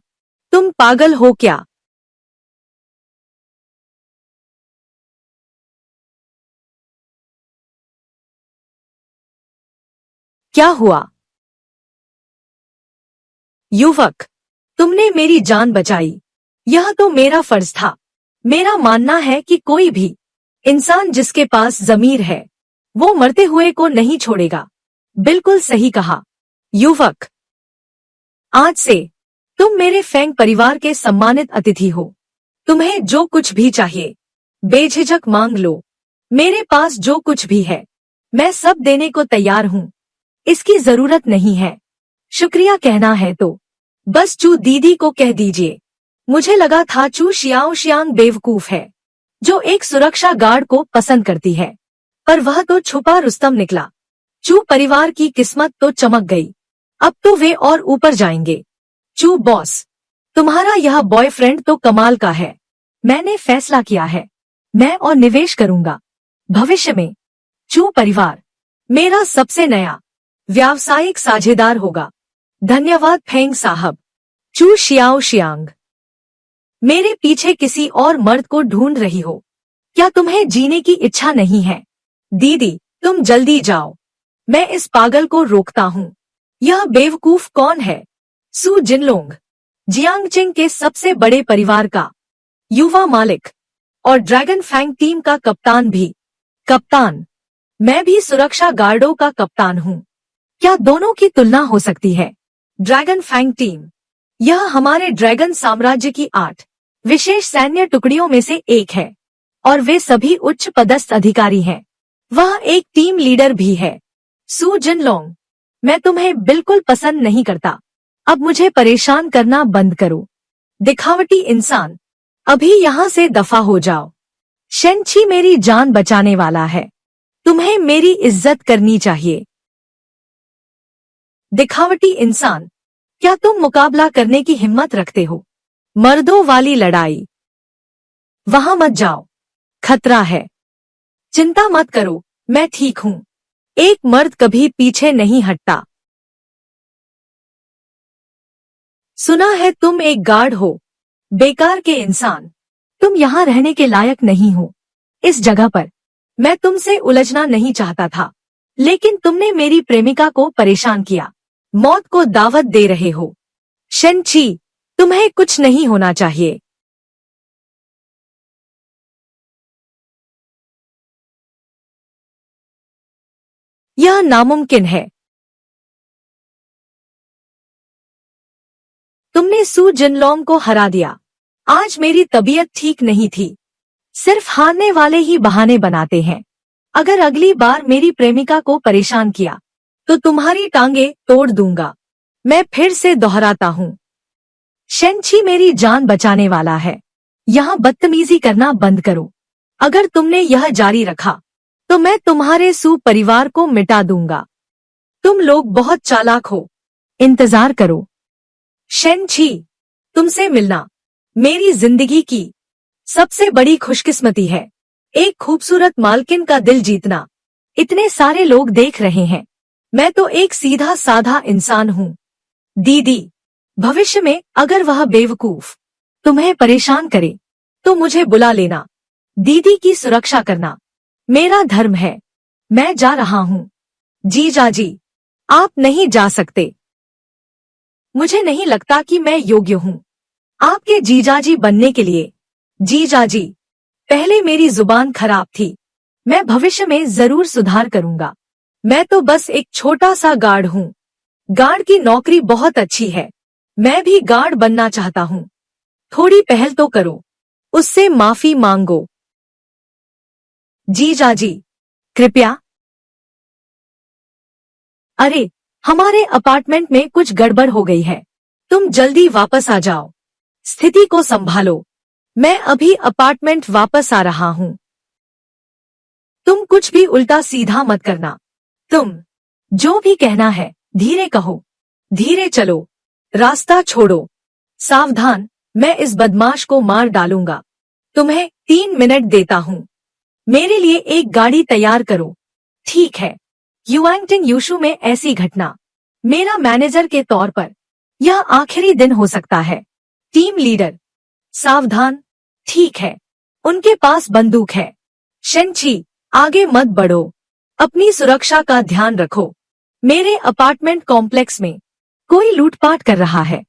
तुम पागल हो क्या? क्या हुआ? युवक, तुमने मेरी जान बचाई। यह तो मेरा फर्ज था। मेरा मानना है कि कोई भी इंसान जिसके पास ज़मीर है, वो मरते हुए को नहीं छोड़ेगा। बिल्कुल सही कहा। युवक, आज से तुम मेरे फेंग परिवार के सम्मानित अतिथि हो। तुम्हें जो कुछ भी चाहिए, बेझिझक मांग लो। मेरे पास जो कुछ भी है, मैं सब देने को तैयार हूँ। इसकी जरूरत नहीं है। शुक्रिया कहना है तो बस चू दीदी को कह दीजिए। मुझे लगा था चू शियाओ शियांग बेवकूफ है, जो एक सुरक्षा गार्ड को पसंद करती है, पर वह तो छुपा रुस्तम निकला। चू परिवार की किस्मत तो चमक गई। अब तो वे और ऊपर जाएंगे। चू बॉस, तुम्हारा यह बॉयफ्रेंड तो कमाल का है। मैंने फैसला किया है, मैं और निवेश करूंगा भविष्य में। चू परिवार मेरा सबसे नया व्यावसायिक साझेदार होगा। धन्यवाद फेंग साहब। चू शियाओ शियांग, मेरे पीछे किसी और मर्द को ढूंढ रही हो? क्या तुम्हें जीने की इच्छा नहीं है? दीदी, तुम जल्दी जाओ। मैं इस पागल को रोकता हूँ। यह बेवकूफ कौन है? सू जिनलोंग, जियांगचिंग के सबसे बड़े परिवार का युवा मालिक और ड्रैगन फैंग टीम का कप्तान भी। कप्तान? मैं भी सुरक्षा गार्डों का कप्तान हूँ। क्या दोनों की तुलना हो सकती है? ड्रैगन फैंग टीम, यह हमारे ड्रैगन साम्राज्य की 8 विशेष सैन्य टुकड़ियों में से एक है, और वे सभी उच्च पदस्थ अधिकारी हैं। वह एक टीम लीडर भी है। सू जिनलोंग, मैं तुम्हें बिल्कुल पसंद नहीं करता। अब मुझे परेशान करना बंद करो। दिखावटी इंसान, अभी यहाँ से दफा हो जाओ। शेनची मेरी जान बचाने वाला है। तुम्हें मेरी इज्जत करनी चाहिए। दिखावटी इंसान, क्या तुम मुकाबला करने की हिम्मत रखते हो? मर्दों वाली लड़ाई, वहां मत जाओ, खतरा है। चिंता मत करो, मैं ठीक हूँ। एक मर्द कभी पीछे नहीं हटता। सुना है तुम एक गार्ड हो। बेकार के इंसान, तुम यहाँ रहने के लायक नहीं हो। इस जगह पर मैं तुमसे उलझना नहीं चाहता था, लेकिन तुमने मेरी प्रेमिका को परेशान किया। मौत को दावत दे रहे हो। शेनची, तुम्हें कुछ नहीं होना चाहिए। यह नामुमकिन है। तुमने सू जिनलोंग को हरा दिया। आज मेरी तबीयत ठीक नहीं थी। सिर्फ हारने वाले ही बहाने बनाते हैं। अगर अगली बार मेरी प्रेमिका को परेशान किया, तो तुम्हारी टांगे तोड़ दूंगा। मैं फिर से दोहराता हूँ, शेनची मेरी जान बचाने वाला है। यहाँ बदतमीजी करना बंद करो। अगर तुमने यह जारी रखा तो मैं तुम्हारे सू परिवार को मिटा दूंगा। तुम लोग बहुत चालाक हो। इंतजार करो। शेन छी, तुमसे मिलना मेरी जिंदगी की सबसे बड़ी खुशकिस्मती है। एक खूबसूरत मालकिन का दिल जीतना। इतने सारे लोग देख रहे हैं। मैं तो एक सीधा साधा इंसान हूँ। दीदी, भविष्य में अगर वह बेवकूफ तुम्हें परेशान करे तो मुझे बुला लेना। दीदी की सुरक्षा करना मेरा धर्म है। मैं जा रहा हूँ। जीजाजी, आप नहीं जा सकते। मुझे नहीं लगता कि मैं योग्य हूँ आपके जीजाजी बनने के लिए। जीजाजी, पहले मेरी जुबान खराब थी। मैं भविष्य में जरूर सुधार करूंगा। मैं तो बस एक छोटा सा गार्ड हूँ। गार्ड की नौकरी बहुत अच्छी है। मैं भी गार्ड बनना चाहता हूँ। थोड़ी पहल तो करो। उससे माफी मांगो। जीजाजी, कृपया। अरे, हमारे अपार्टमेंट में कुछ गड़बड़ हो गई है। तुम जल्दी वापस आ जाओ। स्थिति को संभालो। मैं अभी अपार्टमेंट वापस आ रहा हूँ। तुम कुछ भी उल्टा सीधा मत करना। तुम जो भी कहना है धीरे कहो। धीरे चलो। रास्ता छोड़ो। सावधान, मैं इस बदमाश को मार डालूंगा। तुम्हें 3 मिनट देता हूँ। मेरे लिए एक गाड़ी तैयार करो। ठीक है। युआंगटिंग यूशु में ऐसी घटना। मेरा मैनेजर के तौर पर यह आखिरी दिन हो सकता है। टीम लीडर, सावधान। ठीक है। उनके पास बंदूक है। शेनची, आगे मत बढ़ो। अपनी सुरक्षा का ध्यान रखो। मेरे अपार्टमेंट कॉम्प्लेक्स में कोई लूटपाट कर रहा है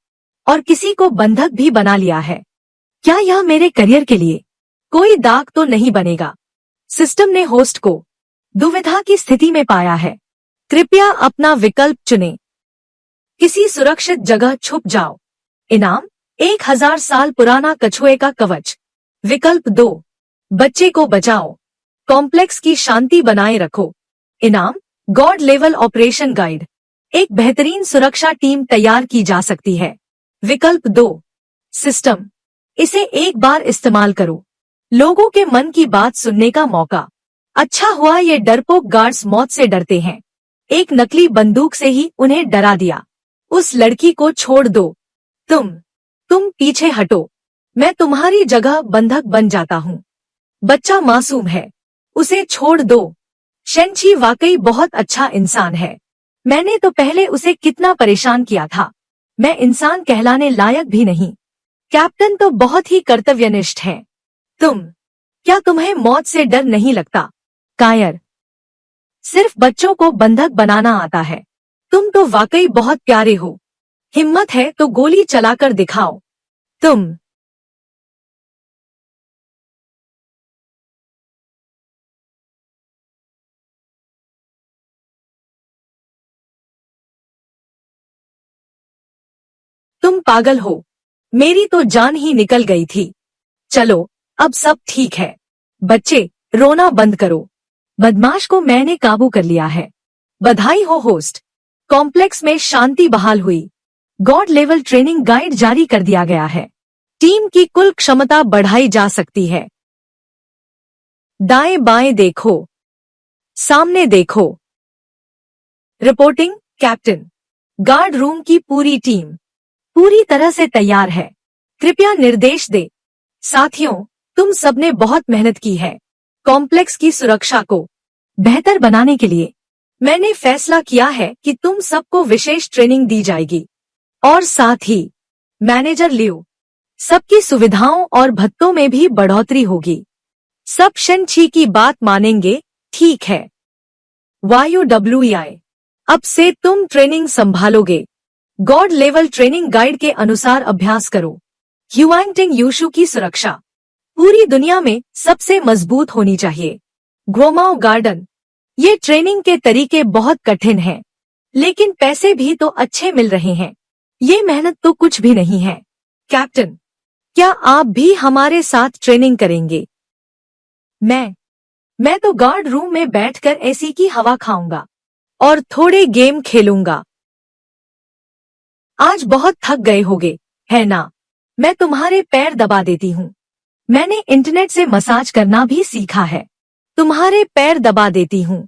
और किसी को बंधक भी बना लिया है। क्या यह मेरे करियर के लिए कोई दाग तो नहीं बनेगा? सिस्टम ने होस्ट को दुविधा की स्थिति में पाया है। कृपया अपना विकल्प चुनें। किसी सुरक्षित जगह छुप जाओ। इनाम 1000 साल पुराना कछुए का कवच। विकल्प 2, बच्चे को बचाओ। कॉम्प्लेक्स की शांति बनाए रखो। इनाम गॉड लेवल ऑपरेशन गाइड। एक बेहतरीन सुरक्षा टीम तैयार की जा सकती है। विकल्प 2, सिस्टम। इसे एक बार इस्तेमाल करो। लोगों के मन की बात सुनने का मौका। अच्छा हुआ ये डरपोक गार्ड्स मौत से डरते हैं। एक नकली बंदूक से ही उन्हें डरा दिया। उस लड़की को छोड़ दो। तुम पीछे हटो। मैं तुम्हारी जगह बंधक बन जाता हूँ। बच्चा मासूम है, उसे छोड़ दो। शेनची वाकई बहुत अच्छा इंसान है। मैंने तो पहले उसे कितना परेशान किया था। मैं इंसान कहलाने लायक भी नहीं। कैप्टन तो बहुत ही कर्तव्यनिष्ठ है। क्या तुम्हें मौत से डर नहीं लगता? कायर, सिर्फ बच्चों को बंधक बनाना आता है। तुम तो वाकई बहुत प्यारे हो। हिम्मत है तो गोली चलाकर दिखाओ। तुम पागल हो। मेरी तो जान ही निकल गई थी। चलो, अब सब ठीक है। बच्चे, रोना बंद करो। बदमाश को मैंने काबू कर लिया है। बधाई हो होस्ट। कॉम्प्लेक्स में शांति बहाल हुई। गॉड लेवल ट्रेनिंग गाइड जारी कर दिया गया है। टीम की कुल क्षमता बढ़ाई जा सकती है। दाएं बाएं देखो। सामने देखो। Reporting captain. गार्ड रूम की पूरी टीम पूरी तरह से तैयार है। कृपया निर्देश दे। साथियों, तुम सबने बहुत मेहनत की है। कॉम्प्लेक्स की सुरक्षा को बेहतर बनाने के लिए मैंने फैसला किया है कि तुम सबको विशेष ट्रेनिंग दी जाएगी और साथ ही मैनेजर लियो, सबकी सुविधाओं और भत्तों में भी बढ़ोतरी होगी। सब शेनची की बात मानेंगे, ठीक है? YUWEI, अब से तुम ट्रेनिंग संभालोगे। गॉड लेवल ट्रेनिंग गाइड के अनुसार अभ्यास करो। युआंगटिंग यूशु की सुरक्षा पूरी दुनिया में सबसे मजबूत होनी चाहिए। ग्रोमाओ गार्डन, ये ट्रेनिंग के तरीके बहुत कठिन हैं, लेकिन पैसे भी तो अच्छे मिल रहे हैं। ये मेहनत तो कुछ भी नहीं है। कैप्टन, क्या आप भी हमारे साथ ट्रेनिंग करेंगे? मैं तो गार्ड रूम में बैठकर एसी की हवा खाऊंगा और थोड़े गेम खेलूंगा। आज बहुत थक गए होगे, है ना? मैं तुम्हारे पैर दबा देती हूँ। मैंने इंटरनेट से मसाज करना भी सीखा है। तुम्हारे पैर दबा देती हूँ।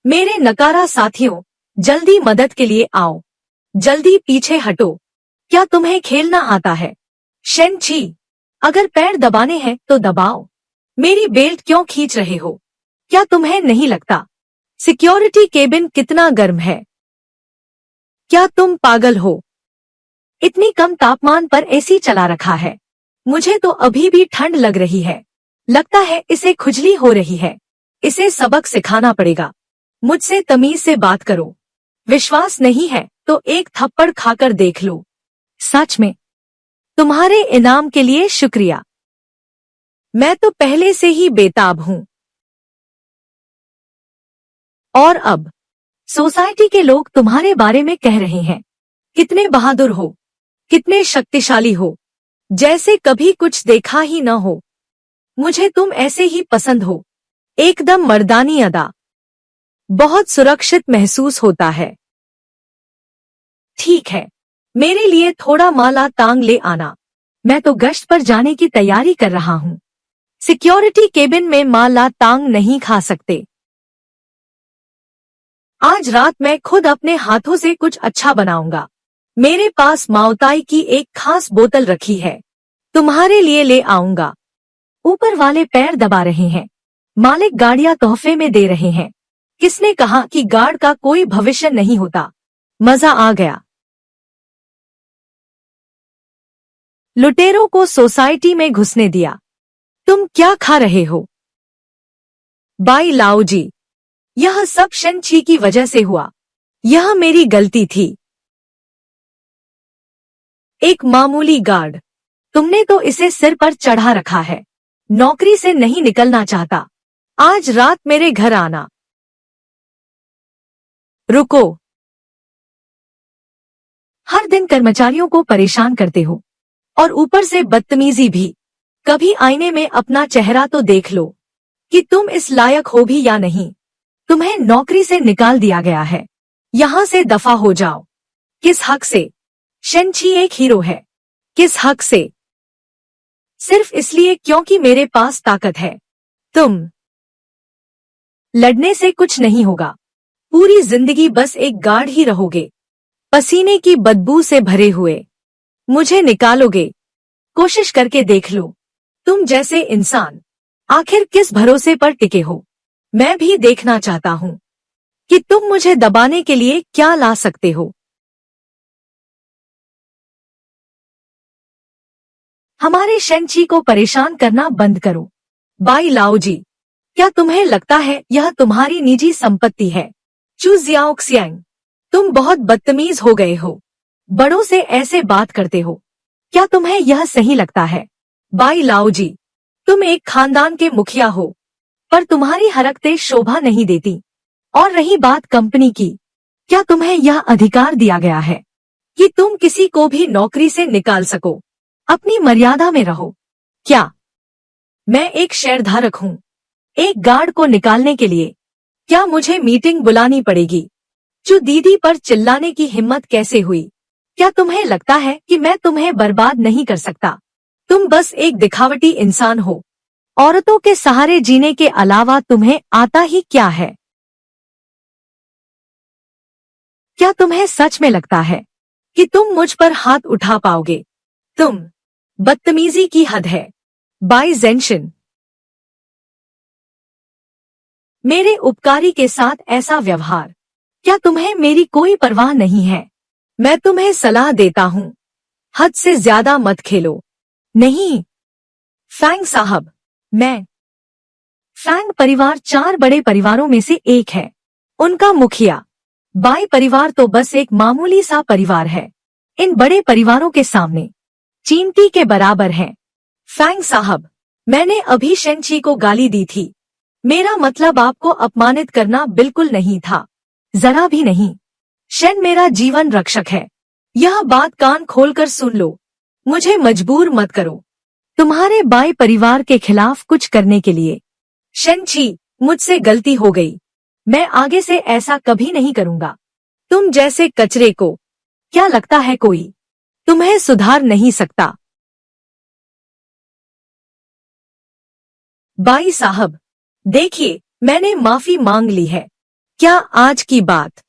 मेरे नकारा साथियों, जल्दी मदद के लिए आओ। जल्दी पीछे हटो। क्या तुम्हें खेलना आता है? शेन-ची, अगर पैर दबाने हैं तो दबाओ। मेरी बेल्ट क्यों खींच रहे हो? क्या तुम्हें नहीं लगता सिक्योरिटी केबिन कितना गर्म है? क्या तुम पागल हो? इतनी कम तापमान पर एसी चला रखा है। मुझे तो अभी भी ठंड लग रही है। लगता है इसे खुजली हो रही है। इसे सबक सिखाना पड़ेगा। मुझसे तमीज से बात करो। विश्वास नहीं है तो एक थप्पड़ खाकर देख लो। सच में? तुम्हारे इनाम के लिए शुक्रिया। मैं तो पहले से ही बेताब हूँ। और अब सोसाइटी के लोग तुम्हारे बारे में कह रहे हैं, कितने बहादुर हो, कितने शक्तिशाली हो, जैसे कभी कुछ देखा ही न हो। मुझे तुम ऐसे ही पसंद हो, एकदम मर्दानी अदा। बहुत सुरक्षित महसूस होता है। ठीक है, मेरे लिए थोड़ा माला तांग ले आना। मैं तो गश्त पर जाने की तैयारी कर रहा हूँ। सिक्योरिटी केबिन में माला तांग नहीं खा सकते। आज रात मैं खुद अपने हाथों से कुछ अच्छा बनाऊंगा। मेरे पास माओताई की एक खास बोतल रखी है, तुम्हारे लिए ले आऊंगा। ऊपर वाले पैर दबा रहे हैं। मालिक गाड़ियां तोहफे में दे रहे हैं। किसने कहा कि गार्ड का कोई भविष्य नहीं होता? मजा आ गया। लुटेरों को सोसाइटी में घुसने दिया। तुम क्या खा रहे हो? बाई लाओ जी, यह सब शेन-ची की वजह से हुआ। यह मेरी गलती थी। एक मामूली गार्ड। तुमने तो इसे सिर पर चढ़ा रखा है। नौकरी से नहीं निकलना चाहता। आज रात मेरे घर आना। रुको। हर दिन कर्मचारियों को परेशान करते हो और ऊपर से बदतमीजी भी। कभी आईने में अपना चेहरा तो देख लो कि तुम इस लायक हो भी या नहीं। तुम्हें नौकरी से निकाल दिया गया है। यहाँ से दफा हो जाओ। किस हक से? शेन-ची एक हीरो है। किस हक से? सिर्फ इसलिए क्योंकि मेरे पास ताकत है। तुम लड़ने से कुछ नहीं होगा। पूरी जिंदगी बस एक गार्ड ही रहोगे, पसीने की बदबू से भरे हुए। मुझे निकालोगे? कोशिश करके देख लो। तुम जैसे इंसान आखिर किस भरोसे पर टिके हो? मैं भी देखना चाहता हूँ कि तुम मुझे दबाने के लिए क्या ला सकते हो। हमारे शेन-ची को परेशान करना बंद करो। बाई लाओ जी, क्या तुम्हें लगता है यह तुम्हारी निजी संपत्ति है? चू जियाओक्सियांग, तुम बहुत बदतमीज हो गए हो। बड़ों से ऐसे बात करते हो। क्या तुम्हें यह सही लगता है? बाई लाओ जी, तुम एक खानदान के मुखिया हो, पर तुम्हारी हरकतें शोभा नहीं देती। और रही बात कंपनी की, क्या तुम्हें यह अधिकार दिया गया है कि तुम किसी को भी नौकरी से निकाल सको? अपनी मर्यादा में रहो। क्या मैं एक शेयरधारक हूँ? एक गार्ड को निकालने के लिए क्या मुझे मीटिंग बुलानी पड़ेगी? जो दीदी पर चिल्लाने की हिम्मत कैसे हुई? क्या तुम्हें लगता है कि मैं तुम्हें बर्बाद नहीं कर सकता? तुम बस एक दिखावटी इंसान हो। औरतों के सहारे जीने के अलावा तुम्हें आता ही क्या है? क्या तुम्हें सच में लगता है कि तुम मुझ पर हाथ उठा पाओगे? तुम बदतमीजी की हद है। बाई ज़ेनशिन, मेरे उपकारी के साथ ऐसा व्यवहार, क्या तुम्हें मेरी कोई परवाह नहीं है? मैं तुम्हें सलाह देता हूँ, हद से ज्यादा मत खेलो। नहीं फैंग साहब, फैंग परिवार 4 बड़े परिवारों में से एक है। उनका मुखिया बाई परिवार तो बस एक मामूली सा परिवार है। इन बड़े परिवारों के सामने चींटी के बराबर है। फैंग साहब, मैंने अभी शेन-ची को गाली दी थी। मेरा मतलब आपको अपमानित करना बिल्कुल नहीं था, जरा भी नहीं। शेन मेरा जीवन रक्षक है। यह बात कान खोलकर सुन लो। मुझे मजबूर मत करो तुम्हारे बाई परिवार के खिलाफ कुछ करने के लिए। शेन-ची, मुझसे गलती हो गई। मैं आगे से ऐसा कभी नहीं करूंगा। तुम जैसे कचरे को क्या लगता है कोई तुम्हें सुधार नहीं सकता? भाई साहब, देखिए, मैंने माफी मांग ली है। क्या आज की बात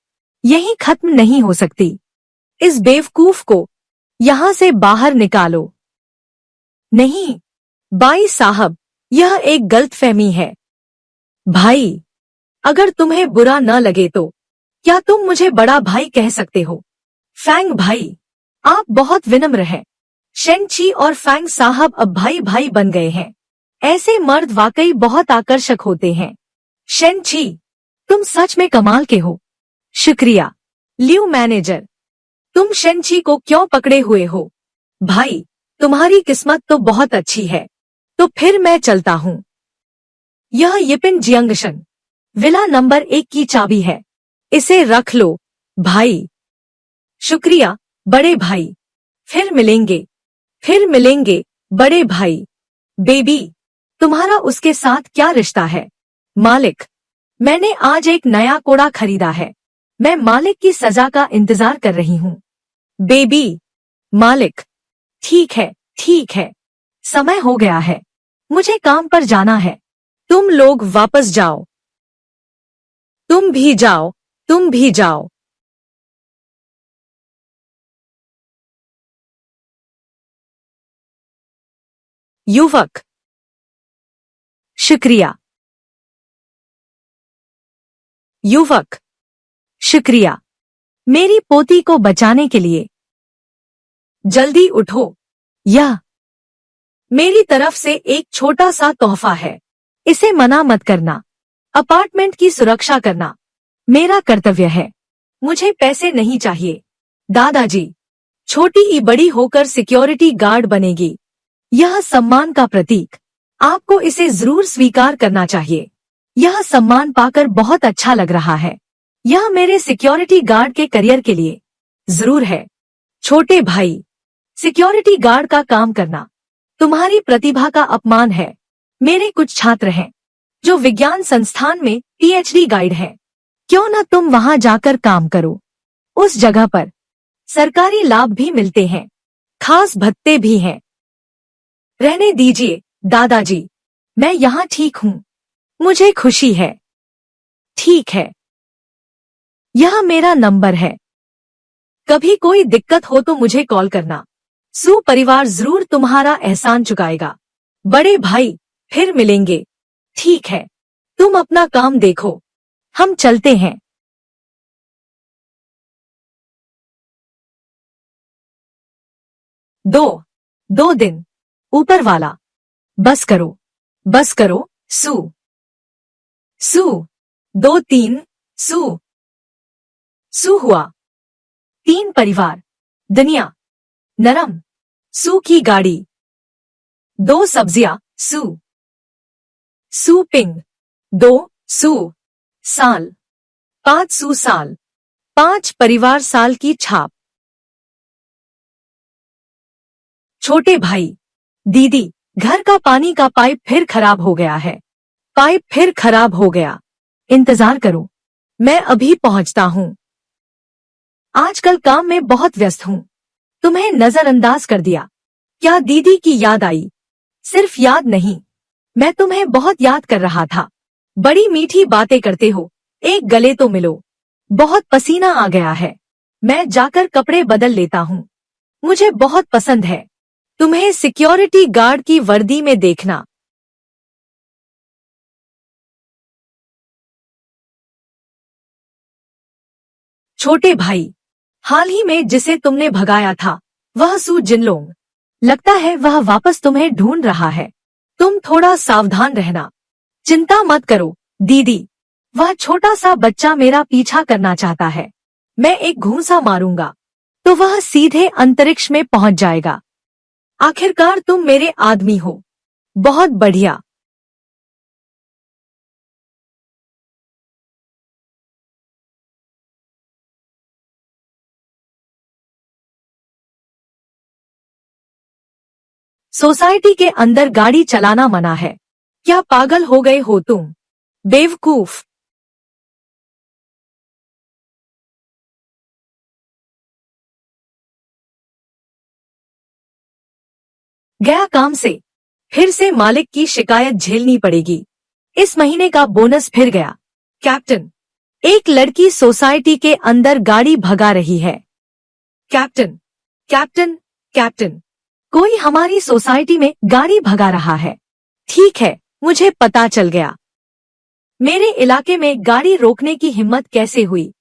यहीं खत्म नहीं हो सकती? इस बेवकूफ को यहाँ से बाहर निकालो। नहीं भाई साहब, यह एक गलतफहमी है। भाई, अगर तुम्हें बुरा न लगे तो क्या तुम मुझे बड़ा भाई कह सकते हो? फैंग भाई, आप बहुत विनम्र हैं। शेंची और फैंग साहब अब भाई भाई बन गए हैं। ऐसे मर्द वाकई बहुत आकर्षक होते हैं। शेंची, तुम सच में कमाल के हो। शुक्रिया। लियो मैनेजर, तुम शेंची को क्यों पकड़े हुए हो? भाई, तुम्हारी किस्मत तो बहुत अच्छी है। तो फिर मैं चलता हूँ। यह यिपिन जियंगशन विला नंबर 1 की चाबी है। इसे रख लो, भाई। शुक्रिया, बड़े भाई। फिर मिलेंगे। फिर मिलेंगे, बड़े भाई। बेबी, तुम्हारा उसके साथ क्या रिश्ता है? मालिक, मैंने आज एक नया कोड़ा खरीदा है। मैं मालिक की सजा का इंतजार कर रही हूँ। बेबी, मालिक, ठीक है, ठीक है। समय हो गया है। मुझे काम पर जाना है। तुम लोग वापस जाओ। तुम भी जाओ, तुम भी जाओ। युवक, शुक्रिया। युवक, शुक्रिया। मेरी पोती को बचाने के लिए। जल्दी उठो। यह मेरी तरफ से एक छोटा सा तोहफा है। इसे मना मत करना। अपार्टमेंट की सुरक्षा करना मेरा कर्तव्य है। मुझे पैसे नहीं चाहिए। दादाजी, छोटी ही बड़ी होकर सिक्योरिटी गार्ड बनेगी। यह सम्मान का प्रतीक। आपको इसे जरूर स्वीकार करना चाहिए। यह सम्मान पाकर बहुत अच्छा लग रहा है। यह मेरे सिक्योरिटी गार्ड के करियर के लिए जरूर है। छोटे भाई, सिक्योरिटी गार्ड का काम करना तुम्हारी प्रतिभा का अपमान है। मेरे कुछ छात्र हैं जो विज्ञान संस्थान में पीएचडी गाइड हैं। क्यों न तुम वहां जाकर काम करो? उस जगह पर सरकारी लाभ भी मिलते हैं, खास भत्ते भी हैं। रहने दीजिए दादाजी, मैं यहाँ ठीक हूँ। मुझे खुशी है। ठीक है, यह मेरा नंबर है। कभी कोई दिक्कत हो तो मुझे कॉल करना। सू परिवार जरूर तुम्हारा एहसान चुकाएगा। बड़े भाई, फिर मिलेंगे। ठीक है, तुम अपना काम देखो। हम चलते हैं। 2 दिन। ऊपर वाला, बस करो, बस करो। सू, सू। 2 3। सू, सू हुआ। 3 परिवार। दुनिया नरम। सू की गाड़ी। 2 सब्जियां। सू, सू पिंग। 2 सू साल। 5 सू साल। 5 परिवार साल की छाप। छोटे भाई, दीदी, घर का पानी का पाइप फिर खराब हो गया है। पाइप फिर खराब हो गया। इंतजार करो, मैं अभी पहुंचता हूँ। आजकल काम में बहुत व्यस्त हूँ। तुम्हें नजरअंदाज कर दिया। क्या दीदी की याद आई? सिर्फ याद नहीं, मैं तुम्हें बहुत याद कर रहा था। बड़ी मीठी बातें करते हो। एक गले तो मिलो। बहुत पसीना आ गया है। मैं जाकर कपड़े बदल लेता हूँ। मुझे बहुत पसंद है तुम्हें सिक्योरिटी गार्ड की वर्दी में देखना। छोटे भाई, हाल ही में जिसे तुमने भगाया था, वह सू जिनलोंग। लगता है वह वापस तुम्हें ढूंढ रहा है। तुम थोड़ा सावधान रहना। चिंता मत करो दीदी, वह छोटा सा बच्चा मेरा पीछा करना चाहता है। मैं एक घूंसा मारूंगा तो वह सीधे अंतरिक्ष में पहुंच जाएगा। आखिरकार तुम मेरे आदमी हो। बहुत बढ़िया। सोसाइटी के अंदर गाड़ी चलाना मना है। क्या पागल हो गए हो तुम? बेवकूफ। गया काम से। फिर से मालिक की शिकायत झेलनी पड़ेगी। इस महीने का बोनस फिर गया। कैप्टन, एक लड़की सोसाइटी के अंदर गाड़ी भगा रही है। कैप्टन, कैप्टन, कैप्टन, कोई हमारी सोसाइटी में गाड़ी भगा रहा है। ठीक है, मुझे पता चल गया। मेरे इलाके में गाड़ी रोकने की हिम्मत कैसे हुई?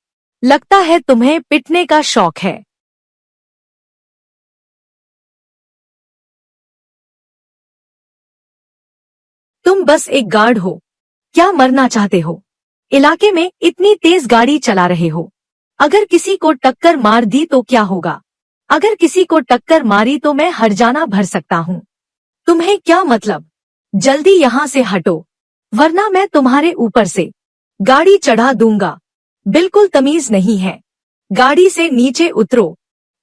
लगता है तुम्हें पिटने का शौक है। तुम बस एक गार्ड हो। क्या मरना चाहते हो? इलाके में इतनी तेज गाड़ी चला रहे हो। अगर किसी को टक्कर मार दी तो क्या होगा? अगर किसी को टक्कर मारी तो मैं हर्जाना भर सकता हूँ। तुम्हें क्या मतलब? जल्दी यहाँ से हटो, वरना मैं तुम्हारे ऊपर से गाड़ी चढ़ा दूंगा। बिल्कुल तमीज नहीं है। गाड़ी से नीचे उतरो।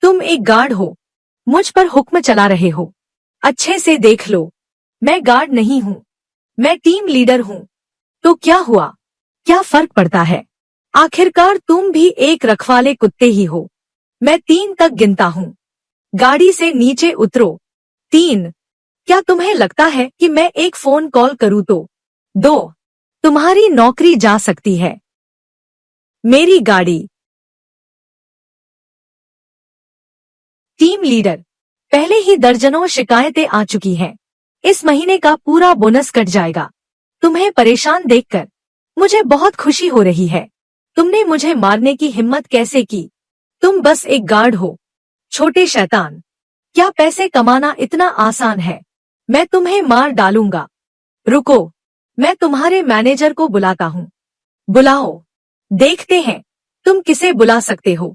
तुम एक गार्ड हो, मुझ पर हुक्म चला रहे हो। अच्छे से देख लो, मैं गार्ड नहीं हूँ, मैं टीम लीडर हूँ। तो क्या हुआ? क्या फर्क पड़ता है? आखिरकार तुम भी एक रखवाले कुत्ते ही हो। मैं 3 तक गिनता हूँ। गाड़ी से नीचे उतरो। 3। क्या तुम्हें लगता है कि मैं एक फोन कॉल करूँ तो 2 तुम्हारी नौकरी जा सकती है? मेरी गाड़ी। टीम लीडर, पहले ही दर्जनों शिकायतें आ चुकी हैं। इस महीने का पूरा बोनस कट जाएगा। तुम्हें परेशान देखकर मुझे बहुत खुशी हो रही है। तुमने मुझे मारने की हिम्मत कैसे की? तुम बस एक गार्ड हो, छोटे शैतान। क्या पैसे कमाना इतना आसान है? मैं तुम्हें मार डालूंगा। रुको, मैं तुम्हारे मैनेजर को बुलाता हूँ। बुलाओ, देखते हैं तुम किसे बुला सकते हो।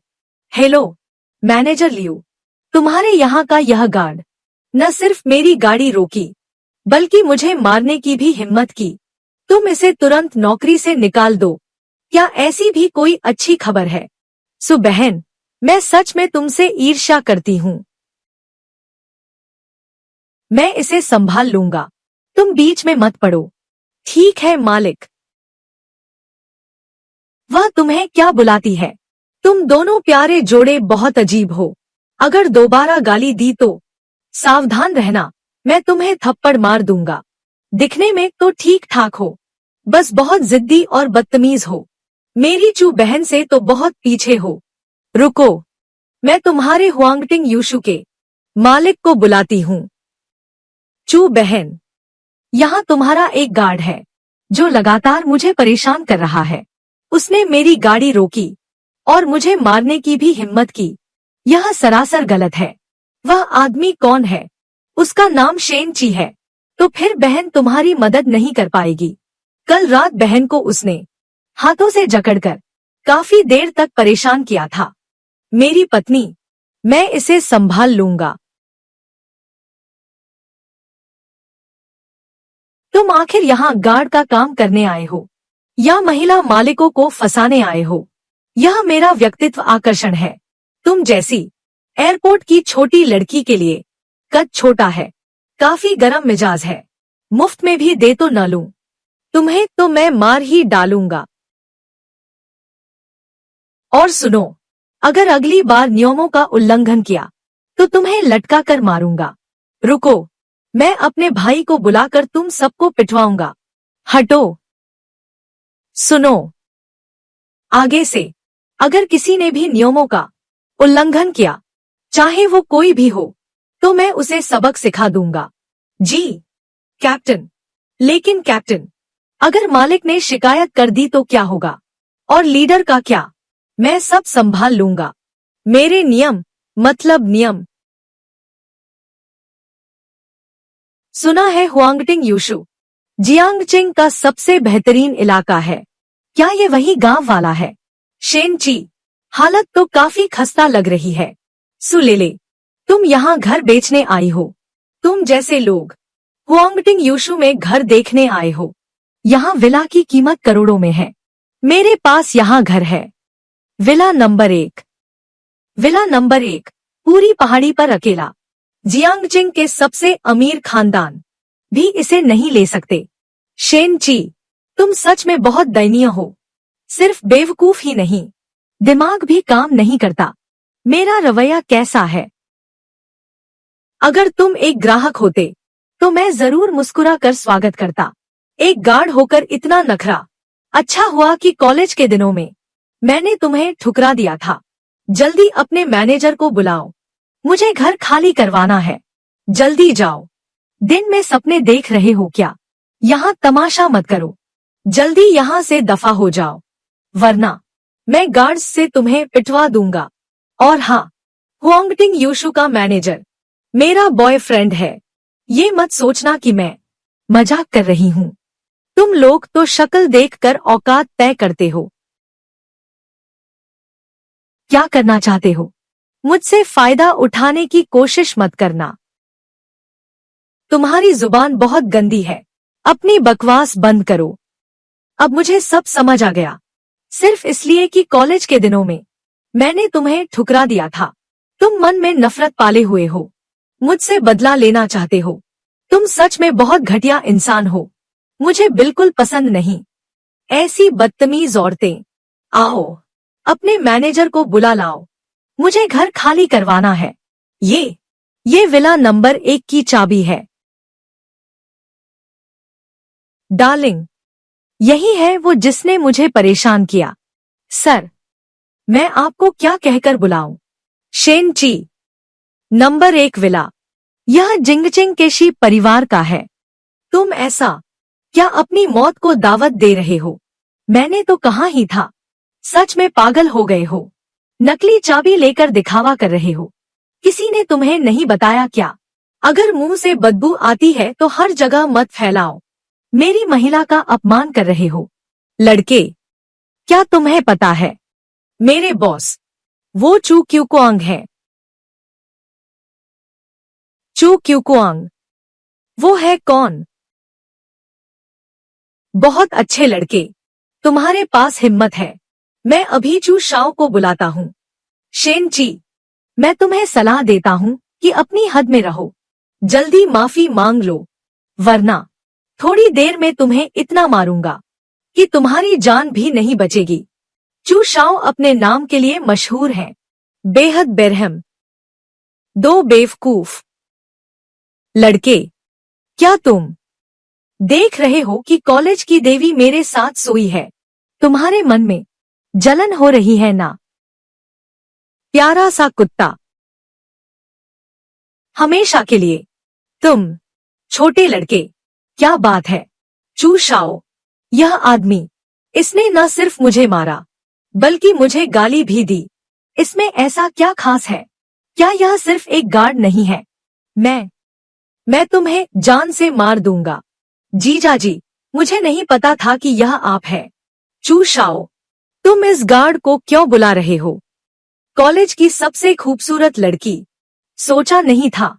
हेलो, मैनेजर लियो। तुम्हारे यहाँ का यह गार्ड न सिर्फ मेरी गाड़ी रोकी, बल्कि मुझे मारने की भी हिम्मत की। तुम इसे तुरंत नौकरी से निकाल दो। क्या ऐसी भी कोई अच्छी खबर है? बहन, मैं सच में तुमसे ईर्ष्या करती हूँ। मैं इसे संभाल लूंगा, तुम बीच में मत पड़ो। ठीक है मालिक। वह तुम्हें क्या बुलाती है? तुम दोनों प्यारे जोड़े बहुत अजीब हो। अगर दोबारा गाली दी तो सावधान रहना, मैं तुम्हें थप्पड़ मार दूंगा। दिखने में तो ठीक ठाक हो, बस बहुत जिद्दी और बदतमीज हो। मेरी चू बहन से तो बहुत पीछे हो। रुको, मैं तुम्हारे हुआंगटिंग यूशु के मालिक को बुलाती हूँ। चू बहन, यहाँ तुम्हारा एक गार्ड है जो लगातार मुझे परेशान कर रहा है। उसने मेरी गाड़ी रोकी और मुझे मारने की भी हिम्मत की। यह सरासर गलत है। वह आदमी कौन है? उसका नाम शेन ची है। तो फिर बहन तुम्हारी मदद नहीं कर पाएगी। कल रात बहन को उसने हाथों से जकड़कर काफी देर तक परेशान किया था। मेरी पत्नी, मैं इसे संभाल लूंगा। तुम आखिर यहाँ गार्ड का काम करने आए हो या महिला मालिकों को फंसाने आए हो? यह मेरा व्यक्तित्व आकर्षण है। तुम जैसी एयरपोर्ट की छोटी लड़की के लिए कद छोटा है, काफी गरम मिजाज है। मुफ्त में भी दे तो न लूं, तुम्हें तो मैं मार ही डालूंगा। और सुनो, अगर अगली बार नियमों का उल्लंघन किया तो तुम्हें लटका कर मारूंगा। रुको, मैं अपने भाई को बुलाकर तुम सबको पिटवाऊंगा। हटो। सुनो, आगे से अगर किसी ने भी नियमों का उल्लंघन किया, चाहे वो कोई भी हो, तो मैं उसे सबक सिखा दूंगा। जी कैप्टन। लेकिन कैप्टन, अगर मालिक ने शिकायत कर दी तो क्या होगा? और लीडर का क्या? मैं सब संभाल लूंगा। मेरे नियम मतलब नियम। सुना है हुआंगटिंग यूशु जियांगचिंग का सबसे बेहतरीन इलाका है। क्या ये वही गांव वाला है? शेन ची, हालत तो काफी खस्ता लग रही है। सुलेले, तुम यहाँ घर बेचने आई हो? तुम जैसे लोग हुआंगटिंग यूशु में घर देखने आए हो। यहाँ विला की कीमत करोड़ों में है। मेरे पास यहाँ घर है। Villa number 1। विला नंबर 1 पूरी पहाड़ी पर अकेला। जियांगचिंग के सबसे अमीर खानदान भी इसे नहीं ले सकते। शेन ची, तुम सच में बहुत दयनीय हो। सिर्फ बेवकूफ ही नहीं, दिमाग भी काम नहीं करता। मेरा रवैया कैसा है? अगर तुम एक ग्राहक होते तो मैं जरूर मुस्कुरा कर स्वागत करता। एक गार्ड होकर इतना नखरा। अच्छा हुआ कि कॉलेज के दिनों में मैंने तुम्हें ठुकरा दिया था। जल्दी अपने मैनेजर को बुलाओ, मुझे घर खाली करवाना है। जल्दी जाओ। दिन में सपने देख रहे हो क्या? यहाँ तमाशा मत करो। जल्दी यहाँ से दफा हो जाओ, वरना मैं गार्ड्स से तुम्हें पिटवा दूंगा। और हाँ, हुआंगटिंग यूशु का मैनेजर मेरा बॉयफ्रेंड है। ये मत सोचना कि मैं मजाक कर रही हूँ। तुम लोग तो शक्ल देखकर औकात तय करते हो। क्या करना चाहते हो? मुझसे फायदा उठाने की कोशिश मत करना। तुम्हारी जुबान बहुत गंदी है। अपनी बकवास बंद करो। अब मुझे सब समझ आ गया। सिर्फ इसलिए कि कॉलेज के दिनों में मैंने तुम्हें ठुकरा दिया था। तुम मन में नफरत पाले हुए हो, मुझसे बदला लेना चाहते हो। तुम सच में बहुत घटिया इंसान हो। मुझे बिल्कुल पसंद नहीं ऐसी बदतमीज औरतें। आओ, अपने मैनेजर को बुला लाओ, मुझे घर खाली करवाना है। ये विला नंबर 1 की चाबी है। डार्लिंग, यही है वो जिसने मुझे परेशान किया। सर, मैं आपको क्या कहकर बुलाऊं? शेन ची, नंबर 1 विला। यह जिंगचिंग केशी परिवार का है। तुम ऐसा क्या अपनी मौत को दावत दे रहे हो? मैंने तो कहा ही था। सच में पागल हो गए हो। नकली चाबी लेकर दिखावा कर रहे हो। किसी ने तुम्हें नहीं बताया क्या? अगर मुंह से बदबू आती है तो हर जगह मत फैलाओ। मेरी महिला का अपमान कर रहे हो। लड़के, क्या तुम्हें पता है मेरे बॉस वो चू क्यूकुआंग है? चू क्यूकुआंग? वो है कौन? बहुत अच्छे लड़के, तुम्हारे पास हिम्मत है। मैं अभी चू शाओ को बुलाता हूँ। शेन ची, मैं तुम्हें सलाह देता हूँ कि अपनी हद में रहो। जल्दी माफी मांग लो, वरना थोड़ी देर में तुम्हें इतना मारूंगा कि तुम्हारी जान भी नहीं बचेगी। चू शाओ अपने नाम के लिए मशहूर है। बेहद बेरहम, दो बेवकूफ लड़के। क्या तुम देख रहे हो कि कॉलेज की देवी मेरे साथ सोई है? तुम्हारे मन में जलन हो रही है ना? प्यारा सा कुत्ता, हमेशा के लिए। तुम छोटे लड़के, क्या बात है? चू शाओ, यह आदमी, इसने न सिर्फ मुझे मारा बल्कि मुझे गाली भी दी। इसमें ऐसा क्या खास है? क्या यह सिर्फ एक गार्ड नहीं है? मैं तुम्हें जान से मार दूंगा। जीजा जी, मुझे नहीं पता था कि यह आप है। चू शाओ, तुम इस गार्ड को क्यों बुला रहे हो? कॉलेज की सबसे खूबसूरत लड़की। सोचा नहीं था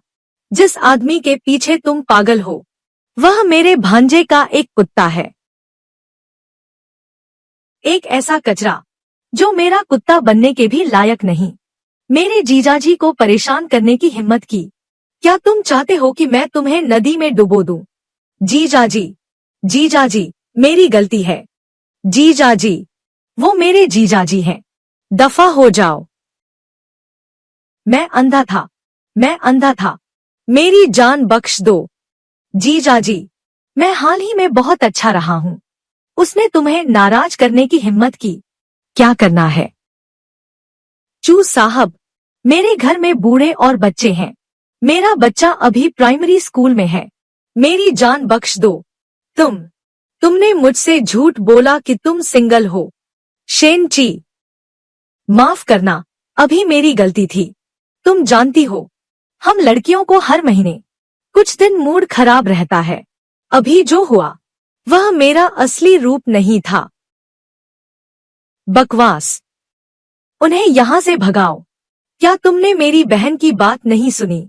जिस आदमी के पीछे तुम पागल हो वह मेरे भांजे का एक कुत्ता है। एक ऐसा कचरा जो मेरा कुत्ता बनने के भी लायक नहीं। मेरे जीजाजी को परेशान करने की हिम्मत की। क्या तुम चाहते हो कि मैं तुम्हें नदी में डुबो दूं? जीजाजी, जीजाजी, मेरी गलती है। जीजाजी, वो मेरे जीजाजी हैं। दफा हो जाओ। मैं अंधा था। मेरी जान बख्श दो। जीजाजी, मैं हाल ही में बहुत अच्छा रहा हूँ। उसने तुम्हें नाराज करने की हिम्मत की। क्या करना है? चू साहब, मेरे घर में बूढ़े और बच्चे हैं। मेरा बच्चा अभी प्राइमरी स्कूल में है। मेरी जान बख्श दो। तुमने मुझसे झूठ बोला कि तुम सिंगल हो। शेन ची, माफ करना, अभी मेरी गलती थी। तुम जानती हो, हम लड़कियों को हर महीने कुछ दिन मूड खराब रहता है। अभी जो हुआ वह मेरा असली रूप नहीं था। बकवास, उन्हें यहाँ से भगाओ। क्या तुमने मेरी बहन की बात नहीं सुनी?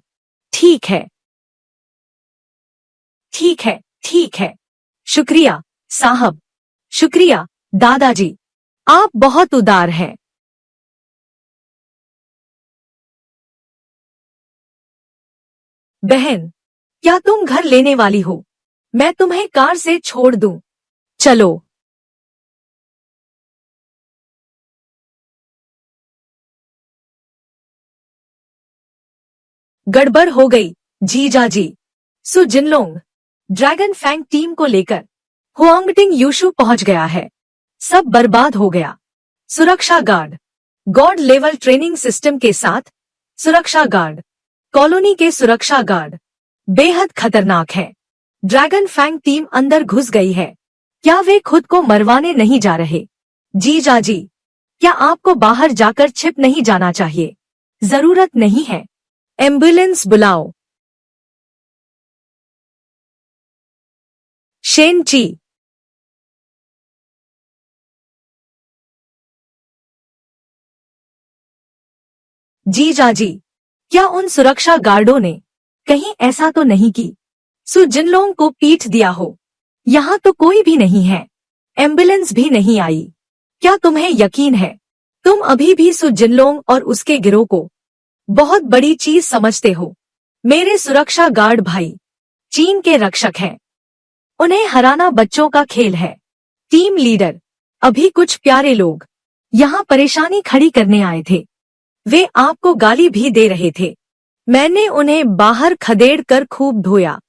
ठीक है, ठीक है, ठीक है। शुक्रिया साहब, शुक्रिया दादाजी, आप बहुत उदार हैं। बहन, क्या तुम घर लेने वाली हो? मैं तुम्हें कार से छोड़ दूं। चलो। गड़बड़ हो गई। जीजा जी। सु जिनलोंग ड्रैगन फैंग टीम को लेकर हुआंगटिंग यूशु पहुंच गया है। सब बर्बाद हो गया। सुरक्षा guard God level training system के साथ सुरक्षा गार्ड कॉलोनी के सुरक्षा गार्ड बेहद खतरनाक है। ड्रैगन फैंग टीम अंदर घुस गई है। क्या वे खुद को मरवाने नहीं जा रहे? जीजा जी, क्या आपको बाहर जाकर छिप नहीं जाना चाहिए? जरूरत नहीं है। एम्बुलेंस बुलाओ। शेन ची। जीजा जी, क्या उन सुरक्षा गार्डों ने कहीं ऐसा तो नहीं की सु जिनलोंग को पीट दिया हो? यहाँ तो कोई भी नहीं है। एम्बुलेंस भी नहीं आई। क्या तुम्हें यकीन है तुम अभी भी सु जिनलोंग और उसके गिरोह को बहुत बड़ी चीज समझते हो? मेरे सुरक्षा गार्ड भाई चीन के रक्षक हैं। उन्हें हराना बच्चों का खेल है। टीम लीडर, अभी कुछ प्यारे लोग यहाँ परेशानी खड़ी करने आए थे। वे आपको गाली भी दे रहे थे। मैंने उन्हें बाहर खदेड़ कर खूब धोया।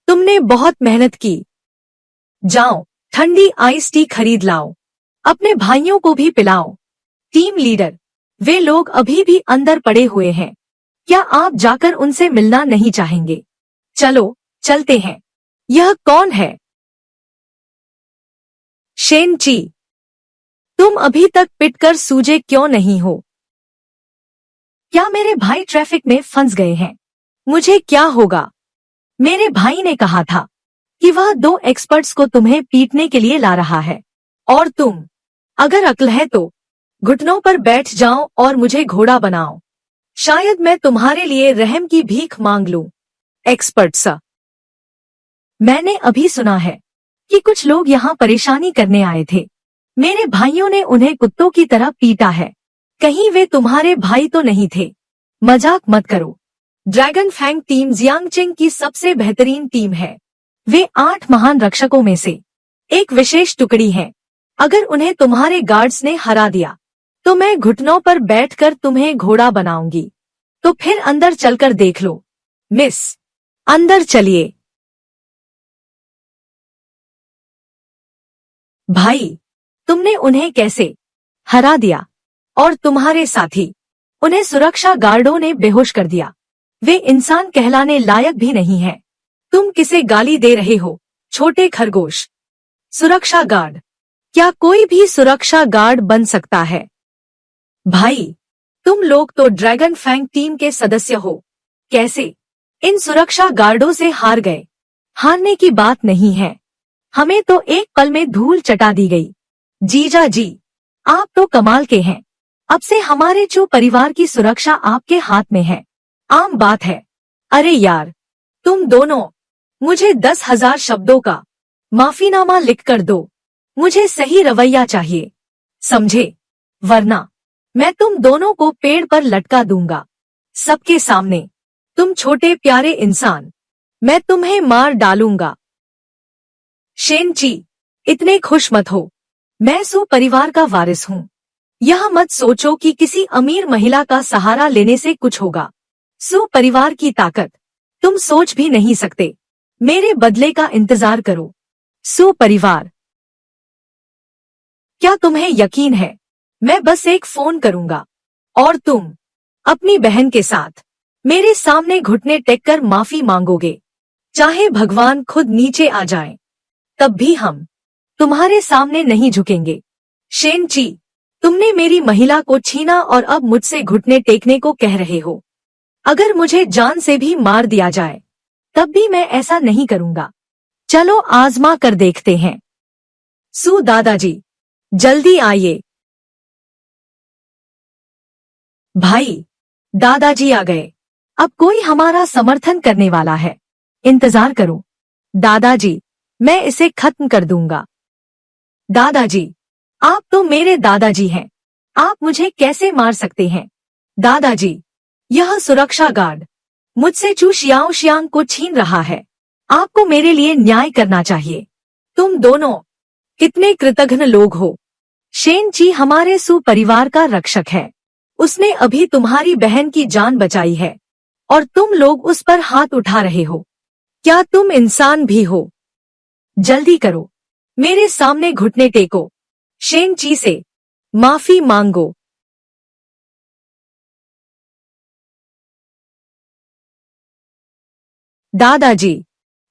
तुमने बहुत मेहनत की। जाओ ठंडी आइस टी खरीद लाओ। अपने भाइयों को भी पिलाओ। टीम लीडर, वे लोग अभी भी अंदर पड़े हुए हैं। क्या आप जाकर उनसे मिलना नहीं चाहेंगे? चलो चलते हैं। यह कौन है? शेन ची, तुम अभी तक पिटकर सूजे क्यों नहीं हो? क्या मेरे भाई ट्रैफिक में फंस गए हैं? मुझे क्या होगा? मेरे भाई ने कहा था कि वह 2 एक्सपर्ट्स को तुम्हें पीटने के लिए ला रहा है और तुम, अगर अक्ल है तो घुटनों पर बैठ जाओ और मुझे घोड़ा बनाओ। शायद मैं तुम्हारे लिए रहम की भीख मांग लूं। एक्सपर्ट्स, मैंने अभी सुना है कि कुछ लोग यहाँ परेशानी करने आए थे। मेरे भाइयों ने उन्हें कुत्तों की तरह पीटा है। कहीं वे तुम्हारे भाई तो नहीं थे? मजाक मत करो। ड्रैगन फैंग टीम जियांगचेंग की सबसे बेहतरीन टीम है। वे 8 महान रक्षकों में से एक विशेष टुकड़ी है। अगर उन्हें तुम्हारे गार्ड्स ने हरा दिया तो मैं घुटनों पर बैठकर तुम्हें घोड़ा बनाऊंगी। तो फिर अंदर चलकर देख लो। मिस, अंदर चलिए। भाई, तुमने उन्हें कैसे हरा दिया? और तुम्हारे साथी, उन्हें सुरक्षा गार्डों ने बेहोश कर दिया। वे इंसान कहलाने लायक भी नहीं है। तुम किसे गाली दे रहे हो, छोटे खरगोश? सुरक्षा गार्ड, क्या कोई भी सुरक्षा गार्ड बन सकता है? भाई, तुम लोग तो ड्रैगन फैंग टीम के सदस्य हो। कैसे इन सुरक्षा गार्डों से हार गए? हारने की बात नहीं है। हमें तो एक पल में धूल चटा दी गई। जीजा जी, आप तो कमाल के हैं। अब से हमारे चू परिवार की सुरक्षा आपके हाथ में है। आम बात है। अरे यार, तुम दोनों, मुझे 10,000 शब्दों का माफीनामा लिख कर दो। मुझे सही रवैया चाहिए, समझे? वरना मैं तुम दोनों को पेड़ पर लटका दूंगा, सबके सामने। तुम छोटे प्यारे इंसान, मैं तुम्हें मार डालूंगा। शेन ची, इतने खुश मत हो। मैं सु परिवार का वारिस हूँ। यह मत सोचो कि किसी अमीर महिला का सहारा लेने से कुछ होगा। सु परिवार की ताकत तुम सोच भी नहीं सकते। मेरे बदले का इंतजार करो। सु परिवार, क्या तुम्हें यकीन है मैं बस एक फोन करूंगा और तुम अपनी बहन के साथ मेरे सामने घुटने टेककर माफी मांगोगे? चाहे भगवान खुद नीचे आ जाए तब भी हम तुम्हारे सामने नहीं झुकेंगे। शेन ची, तुमने मेरी महिला को छीना और अब मुझसे घुटने टेकने को कह रहे हो। अगर मुझे जान से भी मार दिया जाए तब भी मैं ऐसा नहीं करूंगा। चलो आजमा कर देखते हैं। सु दादाजी, जल्दी आइए। भाई, दादाजी आ गए। अब कोई हमारा समर्थन करने वाला है। इंतजार करो। दादाजी, मैं इसे खत्म कर दूंगा। दादाजी, आप तो मेरे दादाजी हैं। आप मुझे कैसे मार सकते हैं? दादाजी, यह सुरक्षा गार्ड मुझसे चू शियाओ शियांग को छीन रहा है। आपको मेरे लिए न्याय करना चाहिए। तुम दोनों कितने कृतघ्न लोग हो। शेन ची हमारे सु परिवार का रक्षक है। उसने अभी तुम्हारी बहन की जान बचाई है और तुम लोग उस पर हाथ उठा रहे हो। क्या तुम इंसान भी हो? जल्दी करो, मेरे सामने घुटने टेको, शेन-ची से माफी मांगो। दादाजी,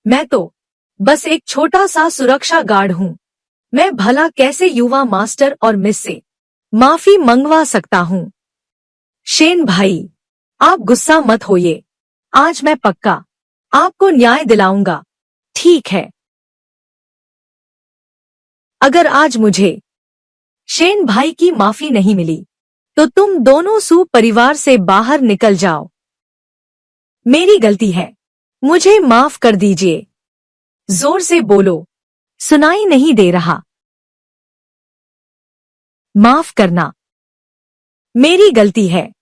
मैं तो बस एक छोटा सा सुरक्षा गार्ड हूँ। मैं भला कैसे युवा मास्टर और मिस से माफी मंगवा सकता हूँ? शेन भाई, आप गुस्सा मत होइए। आज मैं पक्का आपको न्याय दिलाऊंगा। ठीक है। अगर आज मुझे शेन भाई की माफी नहीं मिली तो तुम दोनों सू परिवार से बाहर निकल जाओ। मेरी गलती है, मुझे माफ कर दीजिए। जोर से बोलो, सुनाई नहीं दे रहा। माफ करना मेरी गलती है,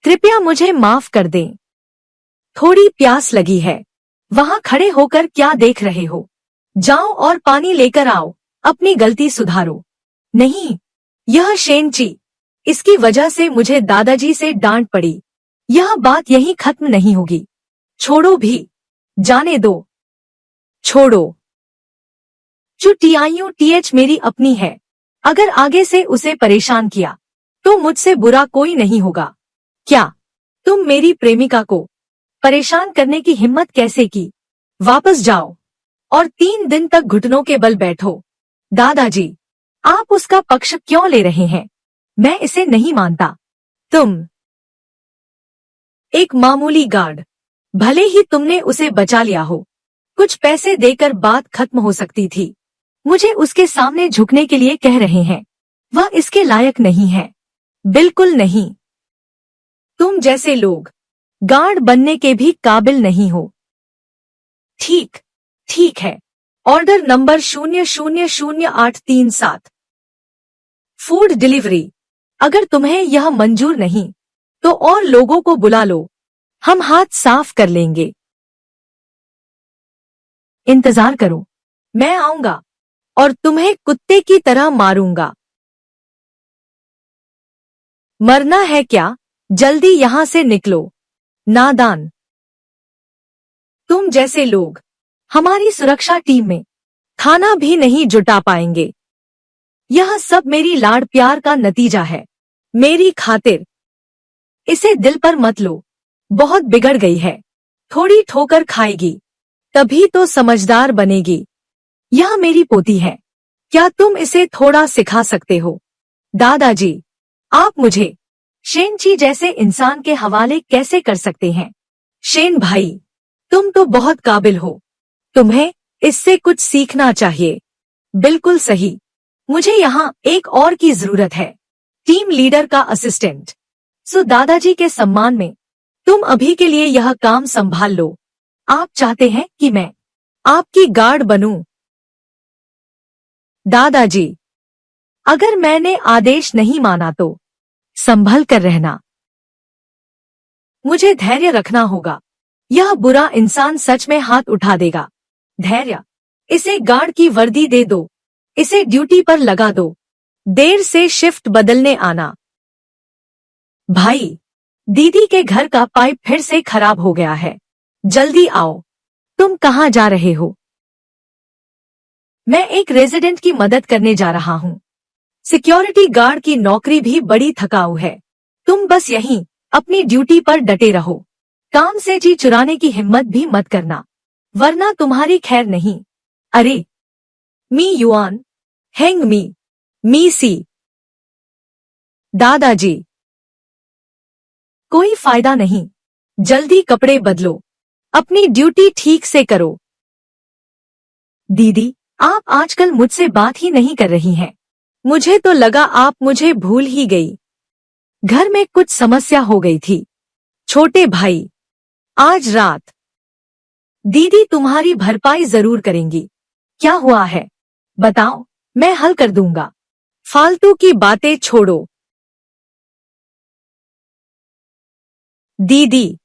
कृपया मुझे माफ कर दें। थोड़ी प्यास लगी है, वहां खड़े होकर क्या देख रहे हो? जाओ और पानी लेकर आओ, अपनी गलती सुधारो। नहीं, यह शेन-ची, इसकी वजह से मुझे दादाजी से डांट पड़ी। यह बात यहीं खत्म नहीं होगी। छोड़ो भी, जाने दो। छोड़ो। टीएच मेरी अपनी है। अगर आगे से उसे परेशान किया तो मुझसे बुरा कोई नहीं होगा। क्या तुम मेरी प्रेमिका को परेशान करने की हिम्मत कैसे की? वापस जाओ और 3 दिन तक घुटनों के बल बैठो। दादाजी, आप उसका पक्ष क्यों ले रहे हैं? मैं इसे नहीं मानता। तुम एक मामूली गार्ड, भले ही तुमने उसे बचा लिया हो, कुछ पैसे देकर बात खत्म हो सकती थी। मुझे उसके सामने झुकने के लिए कह रहे हैं। वह इसके लायक नहीं है, बिल्कुल नहीं। तुम जैसे लोग गार्ड बनने के भी काबिल नहीं हो। ठीक, ठीक है। Order number 000837। Food delivery. अगर तुम्हें यह मंजूर नहीं तो और लोगों को बुला लो, हम हाथ साफ कर लेंगे। इंतजार करो, मैं आऊंगा और तुम्हें कुत्ते की तरह मारूंगा। मरना है क्या? जल्दी यहाँ से निकलो, नादान। तुम जैसे लोग हमारी सुरक्षा टीम में खाना भी नहीं जुटा पाएंगे। यह सब मेरी लाड़ प्यार का नतीजा है। मेरी खातिर इसे दिल पर मत लो, बहुत बिगड़ गई है। थोड़ी ठोकर खाएगी तभी तो समझदार बनेगी। यह मेरी पोती है, क्या तुम इसे थोड़ा सिखा सकते हो? दादाजी, आप मुझे शेन-ची जैसे इंसान के हवाले कैसे कर सकते हैं? शेन भाई, तुम तो बहुत काबिल हो, तुम्हें इससे कुछ सीखना चाहिए। बिल्कुल सही, मुझे यहाँ एक और की जरूरत है, टीम लीडर का असिस्टेंट। सो दादाजी के सम्मान में तुम अभी के लिए यह काम संभाल लो। आप चाहते हैं कि मैं आपकी गार्ड बनूं? दादाजी, अगर मैंने आदेश नहीं माना तो संभल कर रहना। मुझे धैर्य रखना होगा। यह बुरा इंसान सच में हाथ उठा देगा। धैर्य, इसे गार्ड की वर्दी दे दो, इसे ड्यूटी पर लगा दो। देर से शिफ्ट बदलने आना। भाई, दीदी के घर का पाइप फिर से खराब हो गया है, जल्दी आओ। तुम कहाँ जा रहे हो? मैं एक रेजिडेंट की मदद करने जा रहा हूँ। सिक्योरिटी गार्ड की नौकरी भी बड़ी थकाऊ है। तुम बस यहीं अपनी ड्यूटी पर डटे रहो। काम से जी चुराने की हिम्मत भी मत करना, वरना तुम्हारी खैर नहीं। अरे मी युआन, हेंग मी सी। दादाजी, कोई फायदा नहीं, जल्दी कपड़े बदलो, अपनी ड्यूटी ठीक से करो। दीदी, आप आजकल मुझसे बात ही नहीं कर रही हैं। मुझे तो लगा आप मुझे भूल ही गई। घर में कुछ समस्या हो गई थी। छोटे भाई, आज रात दीदी तुम्हारी भरपाई जरूर करेंगी। क्या हुआ है बताओ, मैं हल कर दूंगा। फालतू की बातें छोड़ो। दीदी,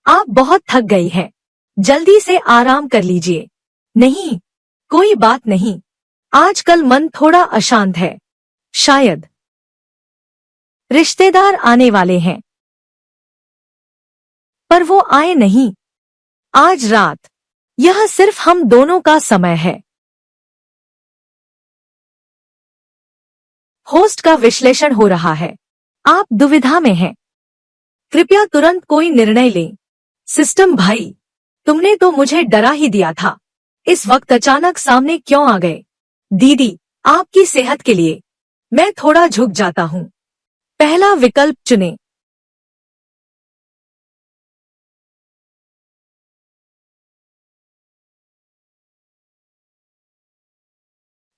आप बहुत थक गई हैं, जल्दी से आराम कर लीजिए। नहीं, कोई बात नहीं, आजकल मन थोड़ा अशांत है, शायद रिश्तेदार आने वाले हैं, पर वो आए नहीं। आज रात यह सिर्फ हम दोनों का समय है। होस्ट का विश्लेषण हो रहा है। आप दुविधा में हैं। कृपया तुरंत कोई निर्णय लें। सिस्टम भाई, तुमने तो मुझे डरा ही दिया था। इस वक्त अचानक सामने क्यों आ गए? दीदी, आपकी सेहत के लिए मैं थोड़ा झुक जाता हूँ। पहला विकल्प चुनें।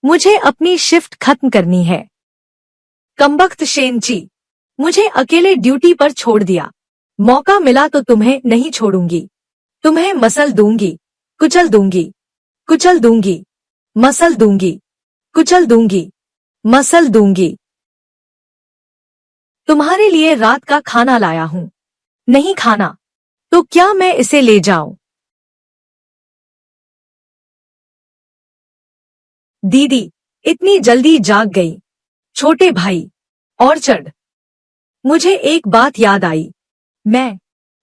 मुझे अपनी शिफ्ट खत्म करनी है। कमबख्त शेनची, मुझे अकेले ड्यूटी पर छोड़ दिया। मौका मिला तो तुम्हें नहीं छोड़ूंगी। तुम्हें मसल दूंगी, कुचल दूंगी, कुचल दूंगी, मसल दूंगी, कुचल दूंगी, मसल दूंगी। तुम्हारे लिए रात का खाना लाया हूँ। नहीं खाना तो क्या मैं इसे ले जाऊं? दीदी, इतनी जल्दी जाग गई। छोटे भाई, ऑर्चर्ड। मुझे एक बात याद आई। मैं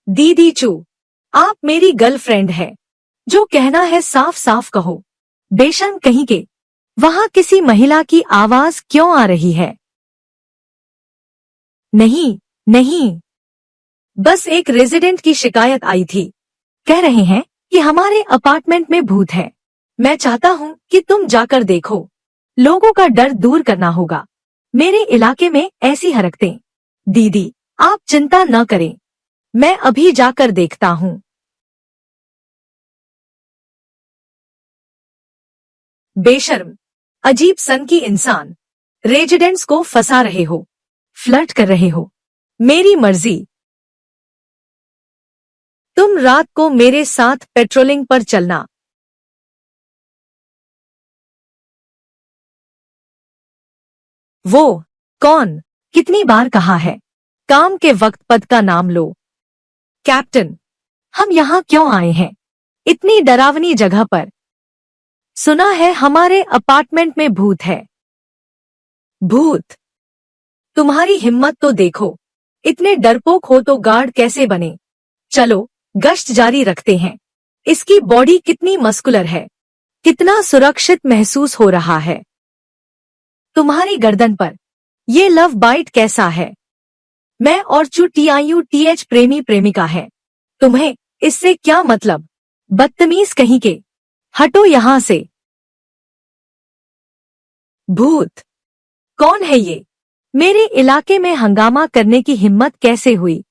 दीदी चू, आप मेरी गर्लफ्रेंड है। जो कहना है साफ साफ कहो। बेशर्म कहीं के। वहां किसी महिला की आवाज क्यों आ रही है? नहीं, नहीं, बस एक रेजिडेंट की शिकायत आई थी। कह रहे हैं कि हमारे अपार्टमेंट में भूत है। मैं चाहता हूँ कि तुम जाकर देखो। लोगों का डर दूर करना होगा। मेरे इलाके में ऐसी हरकतें। दीदी, आप चिंता न करें। मैं अभी जाकर देखता हूँ। बेशर्म, अजीब सन की इंसान। रेजिडेंट्स को फंसा रहे हो, फ्लर्ट कर रहे हो। मेरी मर्जी। तुम रात को मेरे साथ पेट्रोलिंग पर चलना। वो कौन? कितनी बार कहा है? काम के वक्त पद का नाम लो। कैप्टन, हम यहाँ क्यों आए हैं? इतनी डरावनी जगह पर। सुना है हमारे अपार्टमेंट में भूत है। भूत? तुम्हारी हिम्मत तो देखो। इतने डरपोक हो तो गार्ड कैसे बने? चलो, गश्त जारी रखते हैं। इसकी बॉडी कितनी मस्कुलर है। कितना सुरक्षित महसूस हो रहा है। तुम्हारी गर्दन पर ये लव बाइट कैसा है? मैं और TIUTH प्रेमी प्रेमिका है। तुम्हें इससे क्या मतलब? बदतमीज कहीं के। हटो यहाँ से। भूत? कौन है ये? मेरे इलाके में हंगामा करने की हिम्मत कैसे हुई?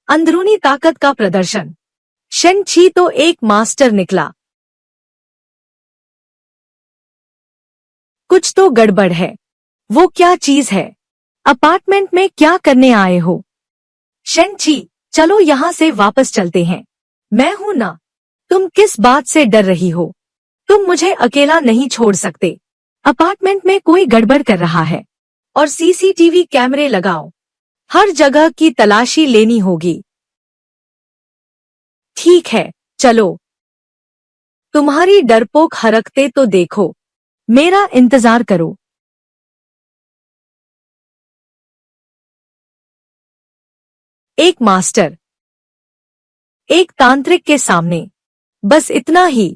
अंदरूनी ताकत का प्रदर्शन। शेन ची तो एक मास्टर निकला। कुछ तो गड़बड़ है। वो क्या चीज है? अपार्टमेंट में क्या करने आए हो? शेन ची, चलो यहाँ से वापस चलते हैं। मैं हूं ना। तुम किस बात से डर रही हो? तुम मुझे अकेला नहीं छोड़ सकते। अपार्टमेंट में कोई गड़बड़ कर रहा है। और CCTV कैमरे लगाओ। हर जगह की तलाशी लेनी होगी। ठीक है, चलो। तुम्हारी डरपोक हरकतें तो देखो। मेरा इंतजार करो। एक मास्टर, एक तांत्रिक के सामने। बस इतना ही।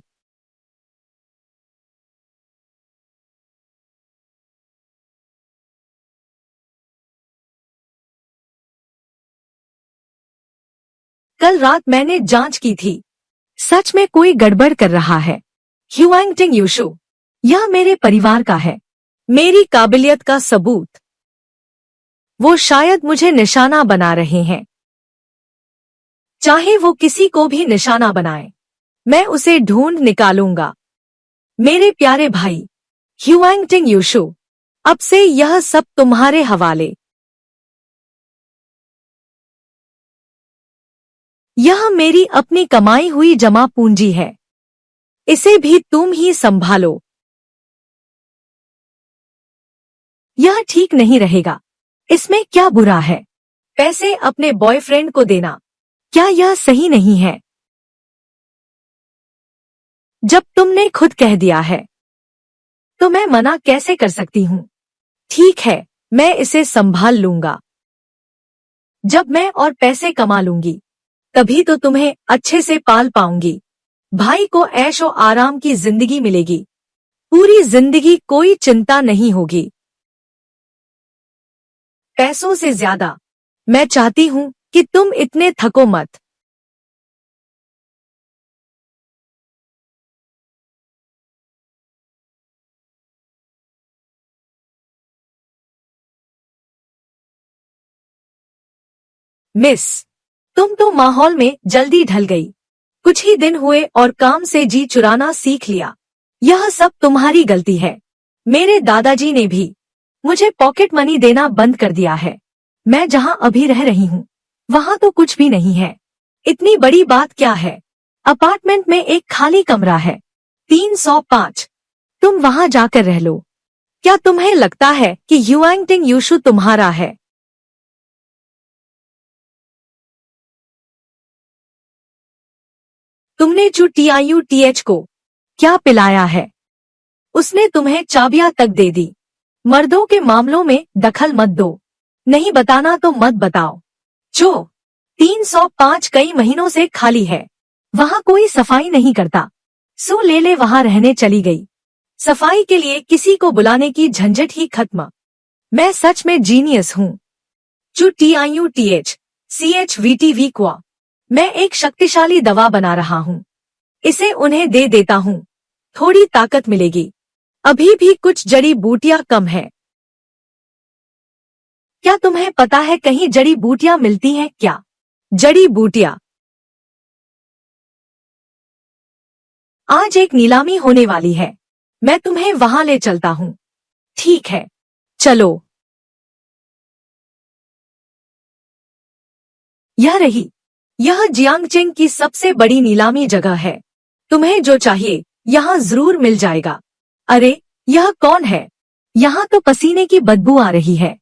कल रात मैंने जांच की थी। सच में कोई गड़बड़ कर रहा है। ह्यूआंगटिंग यूशु, यह मेरे परिवार का है। मेरी काबिलियत का सबूत। वो शायद मुझे निशाना बना रहे हैं। चाहे वो किसी को भी निशाना बनाए, मैं उसे ढूंढ निकालूंगा। मेरे प्यारे भाई ह्यूआंगटिंग यूशु, अब से यह सब तुम्हारे हवाले। यह मेरी अपनी कमाई हुई जमा पूंजी है। इसे भी तुम ही संभालो। यह ठीक नहीं रहेगा। इसमें क्या बुरा है? पैसे अपने बॉयफ्रेंड को देना, क्या यह सही नहीं है? जब तुमने खुद कह दिया है तो मैं मना कैसे कर सकती हूँ? ठीक है, मैं इसे संभाल लूंगा। जब मैं और पैसे कमा लूंगी तभी तो तुम्हें अच्छे से पाल पाऊंगी। भाई को ऐशो आराम की जिंदगी मिलेगी, पूरी जिंदगी कोई चिंता नहीं होगी। पैसों से ज्यादा मैं चाहती हूँ कि तुम इतने थको मत। मिस, तुम तो माहौल में जल्दी ढल गई। कुछ ही दिन हुए और काम से जी चुराना सीख लिया। यह सब तुम्हारी गलती है। मेरे दादाजी ने भी मुझे पॉकेट मनी देना बंद कर दिया है। मैं जहाँ अभी रह रही हूँ वहाँ तो कुछ भी नहीं है। इतनी बड़ी बात क्या है? अपार्टमेंट में एक खाली कमरा है, 305। तुम वहाँ जाकर रह लो। क्या तुम्हें लगता है कि युआंगटिंग यूशु तुम्हारा है? तुमने चुटियायूटीएच को क्या पिलाया है? उसने तुम्हें चाबियां तक दे दी। मर्दों के मामलों में दखल मत दो। नहीं बताना तो मत बताओ। जो 305 कई महीनों से खाली है, वहाँ कोई सफाई नहीं करता। सो ले ले वहाँ रहने चली गई। सफाई के लिए किसी को बुलाने की झंझट ही खत्म। मैं सच में जीनियस हूँ। चुटियायूटीएच CHVTV क्वा। मैं एक शक्तिशाली दवा बना रहा हूँ। इसे उन्हें दे देता हूँ, थोड़ी ताकत मिलेगी। अभी भी कुछ जड़ी बूटियां कम है। क्या तुम्हें पता है कहीं जड़ी बूटियां मिलती हैं क्या? जड़ी बूटियां। आज एक नीलामी होने वाली है, मैं तुम्हें वहां ले चलता हूँ। ठीक है, चलो। यह जियांगचेंग की सबसे बड़ी नीलामी जगह है। तुम्हें जो चाहिए यहाँ जरूर मिल जाएगा। अरे, यह कौन है? यहाँ तो पसीने की बदबू आ रही है।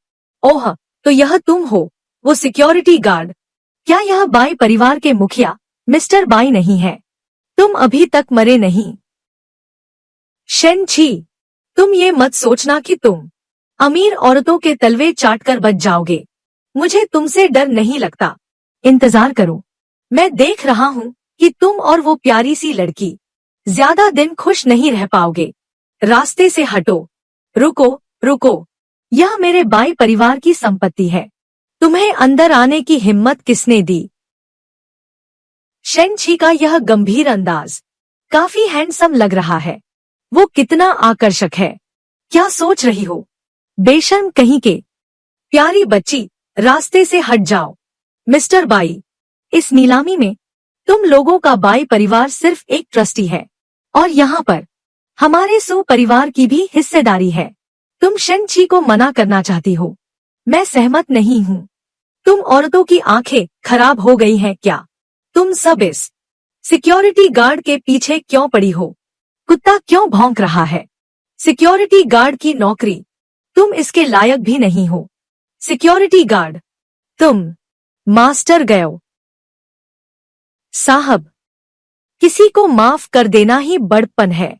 ओह, तो यह तुम हो, वो सिक्योरिटी गार्ड। क्या यह बाई परिवार के मुखिया मिस्टर बाई नहीं है? तुम अभी तक मरे नहीं। शेन छी, तुम ये मत सोचना कि तुम अमीर औरतों के तलवे चाटकर बच जाओगे। मुझे तुमसे डर नहीं लगता। इंतजार करो, मैं देख रहा हूँ कि तुम और वो प्यारी सी लड़की ज्यादा दिन खुश नहीं रह पाओगे। रास्ते से हटो। रुको, रुको। यह मेरे बाई परिवार की संपत्ति है। तुम्हें अंदर आने की हिम्मत किसने दी? शेन छी का यह गंभीर अंदाज काफी हैंडसम लग रहा है। वो कितना आकर्षक है। क्या सोच रही हो? बेशर्म कहीं के। प्यारी बच्ची, रास्ते से हट जाओ। मिस्टर बाई, इस नीलामी में तुम लोगों का बाई परिवार सिर्फ एक ट्रस्टी है और यहाँ पर हमारे सो परिवार की भी हिस्सेदारी है। तुम शेन छी को मना करना चाहती हो? मैं सहमत नहीं हूँ। तुम औरतों की आंखें खराब हो गई हैं क्या? तुम सब इस सिक्योरिटी गार्ड के पीछे क्यों पड़ी हो? कुत्ता क्यों भौंक रहा है? सिक्योरिटी गार्ड की नौकरी तुम इसके लायक भी नहीं हो। सिक्योरिटी गार्ड, तुम मास्टर गयो। साहब, किसी को माफ कर देना ही बड़प्पन है।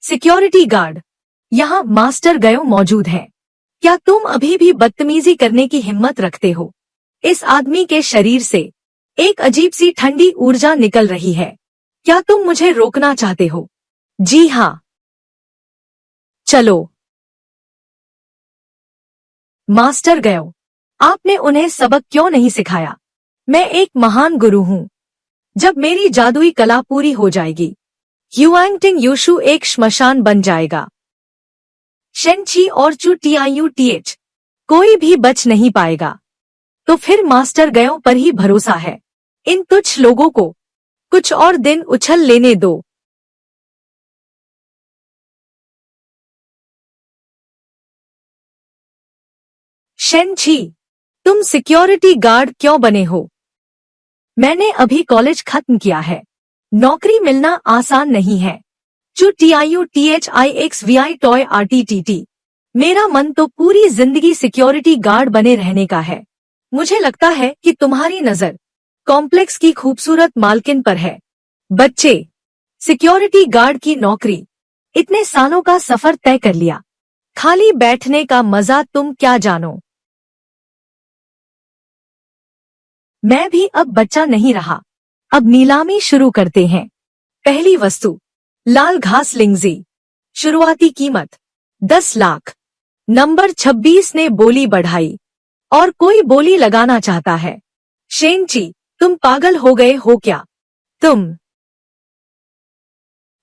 सिक्योरिटी गार्ड, यहाँ मास्टर गयो मौजूद है। क्या तुम अभी भी बदतमीजी करने की हिम्मत रखते हो? इस आदमी के शरीर से एक अजीब सी ठंडी ऊर्जा निकल रही है। क्या तुम मुझे रोकना चाहते हो? जी हाँ। चलो। मास्टर गयो, आपने उन्हें सबक क्यों नहीं सिखाया? मैं एक महान गुरु हूँ। जब मेरी जादुई कला पूरी हो जाएगी, युआंगटिंग यूशु एक श्मशान बन जाएगा। शेन छी और चुटियायूटीएच कोई भी बच नहीं पाएगा। तो फिर मास्टर गयो पर ही भरोसा है। इन तुच्छ लोगों को कुछ और दिन उछल लेने दो। शेन छी, तुम सिक्योरिटी गार्ड क्यों बने हो? मैंने अभी कॉलेज खत्म किया है। नौकरी मिलना आसान नहीं है। चुटियायूटीएचआईएक्सवीआई टॉय आरटीटीटी। मेरा मन तो पूरी जिंदगी सिक्योरिटी गार्ड बने रहने का है। मुझे लगता है कि तुम्हारी नजर कॉम्प्लेक्स की खूबसूरत मालकिन पर है। बच्चे, सिक्योरिटी गार्ड की नौकरी इतने सालों का सफर तय कर लिया। खाली बैठने का मजा तुम क्या जानो। मैं भी अब बच्चा नहीं रहा। अब नीलामी शुरू करते हैं। पहली वस्तु, लाल घास लिंगजी। शुरुआती कीमत 10 लाख। नंबर 26 ने बोली बढ़ाई। और कोई बोली लगाना चाहता है? शेनची, तुम पागल हो गए हो क्या?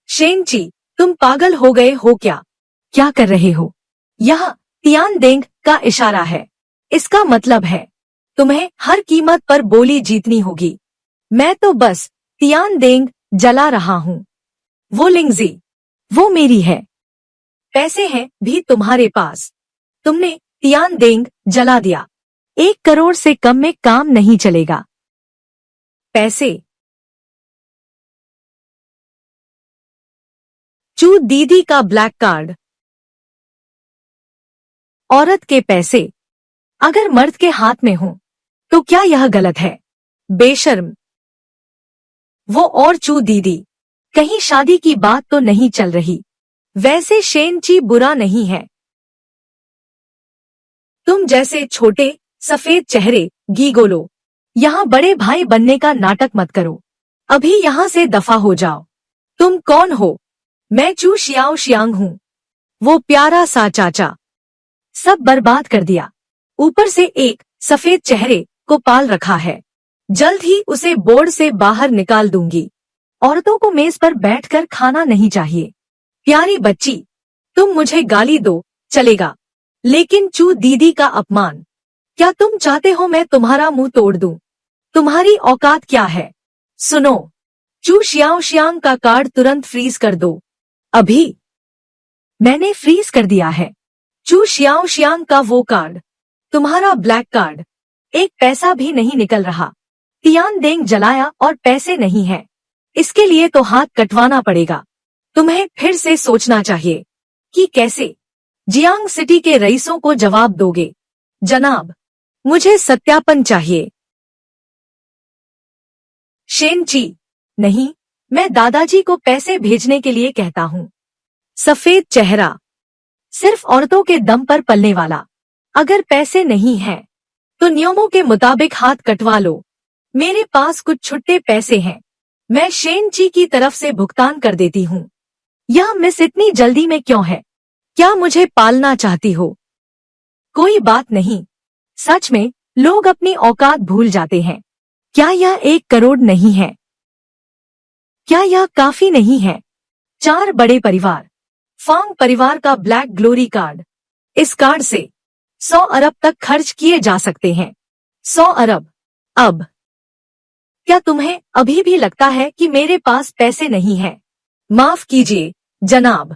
शेनची, तुम पागल हो गए हो क्या? क्या कर रहे हो? यह तियानदेंग का इशारा है। इसका मतलब है तुम्हें हर कीमत पर बोली जीतनी होगी। मैं तो बस तियानदेंग जला रहा हूँ। वो लिंगजी, वो मेरी है। पैसे हैं भी तुम्हारे पास। तुमने तियानदेंग जला दिया। 1 करोड़ से कम में काम नहीं चलेगा। पैसे। चू दीदी का ब्लैक कार्ड। औरत के पैसे अगर मर्द के हाथ में हो तो क्या यह गलत है? बेशर्म। वो और चू दीदी, कहीं शादी की बात तो नहीं चल रही? वैसे शेनची बुरा नहीं है। तुम जैसे छोटे सफेद चेहरे गीगोलो यहाँ बड़े भाई बनने का नाटक मत करो। अभी यहाँ से दफा हो जाओ। तुम कौन हो? मैं चू शियाओ शियांग हूँ। वो प्यारा सा चाचा सब बर्बाद कर दिया। ऊपर से एक सफेद चेहरे को पाल रखा है। जल्द ही उसे बोर्ड से बाहर निकाल दूंगी। औरतों को मेज पर बैठकर खाना नहीं चाहिए। प्यारी बच्ची, तुम मुझे गाली दो चलेगा, लेकिन चू दीदी का अपमान। क्या तुम चाहते हो मैं तुम्हारा मुंह तोड़ दूं? तुम्हारी औकात क्या है? सुनो, चू शियाओ शियांग का कार्ड तुरंत फ्रीज कर दो। अभी। मैंने फ्रीज कर दिया है। चू शियाओ शियांग का वो कार्ड, तुम्हारा ब्लैक कार्ड। 1 पैसा भी नहीं निकल रहा। तियानदेंग जलाया और पैसे नहीं है। इसके लिए तो हाथ कटवाना पड़ेगा। तुम्हें फिर से सोचना चाहिए कि कैसे जियांग सिटी के रईसों को जवाब दोगे। जनाब, मुझे सत्यापन चाहिए। शेनची, नहीं, मैं दादाजी को पैसे भेजने के लिए कहता हूँ। सफेद चेहरा, सिर्फ औरतों के दम पर पलने वाला। अगर पैसे नहीं हैं, तो नियमों के मुताबिक हाथ कटवा लो। मेरे पास कुछ छुट्टे पैसे हैं। मैं शेनची की तरफ से भुगतान कर देती हूँ। यह मिस इतनी जल्दी में क्यों है? क्या मुझे पालना चाहती हो? कोई बात नहीं। सच में लोग अपनी औकात भूल जाते हैं। क्या यह 1 करोड़ नहीं है? क्या यह काफी नहीं है? 4 बड़े परिवार। फांग परिवार का ब्लैक ग्लोरी कार्ड। इस कार्ड से 100 अरब तक खर्च किए जा सकते हैं। 100 अरब। अब क्या तुम्हें अभी भी लगता है कि मेरे पास पैसे नहीं है? माफ कीजिए जनाब,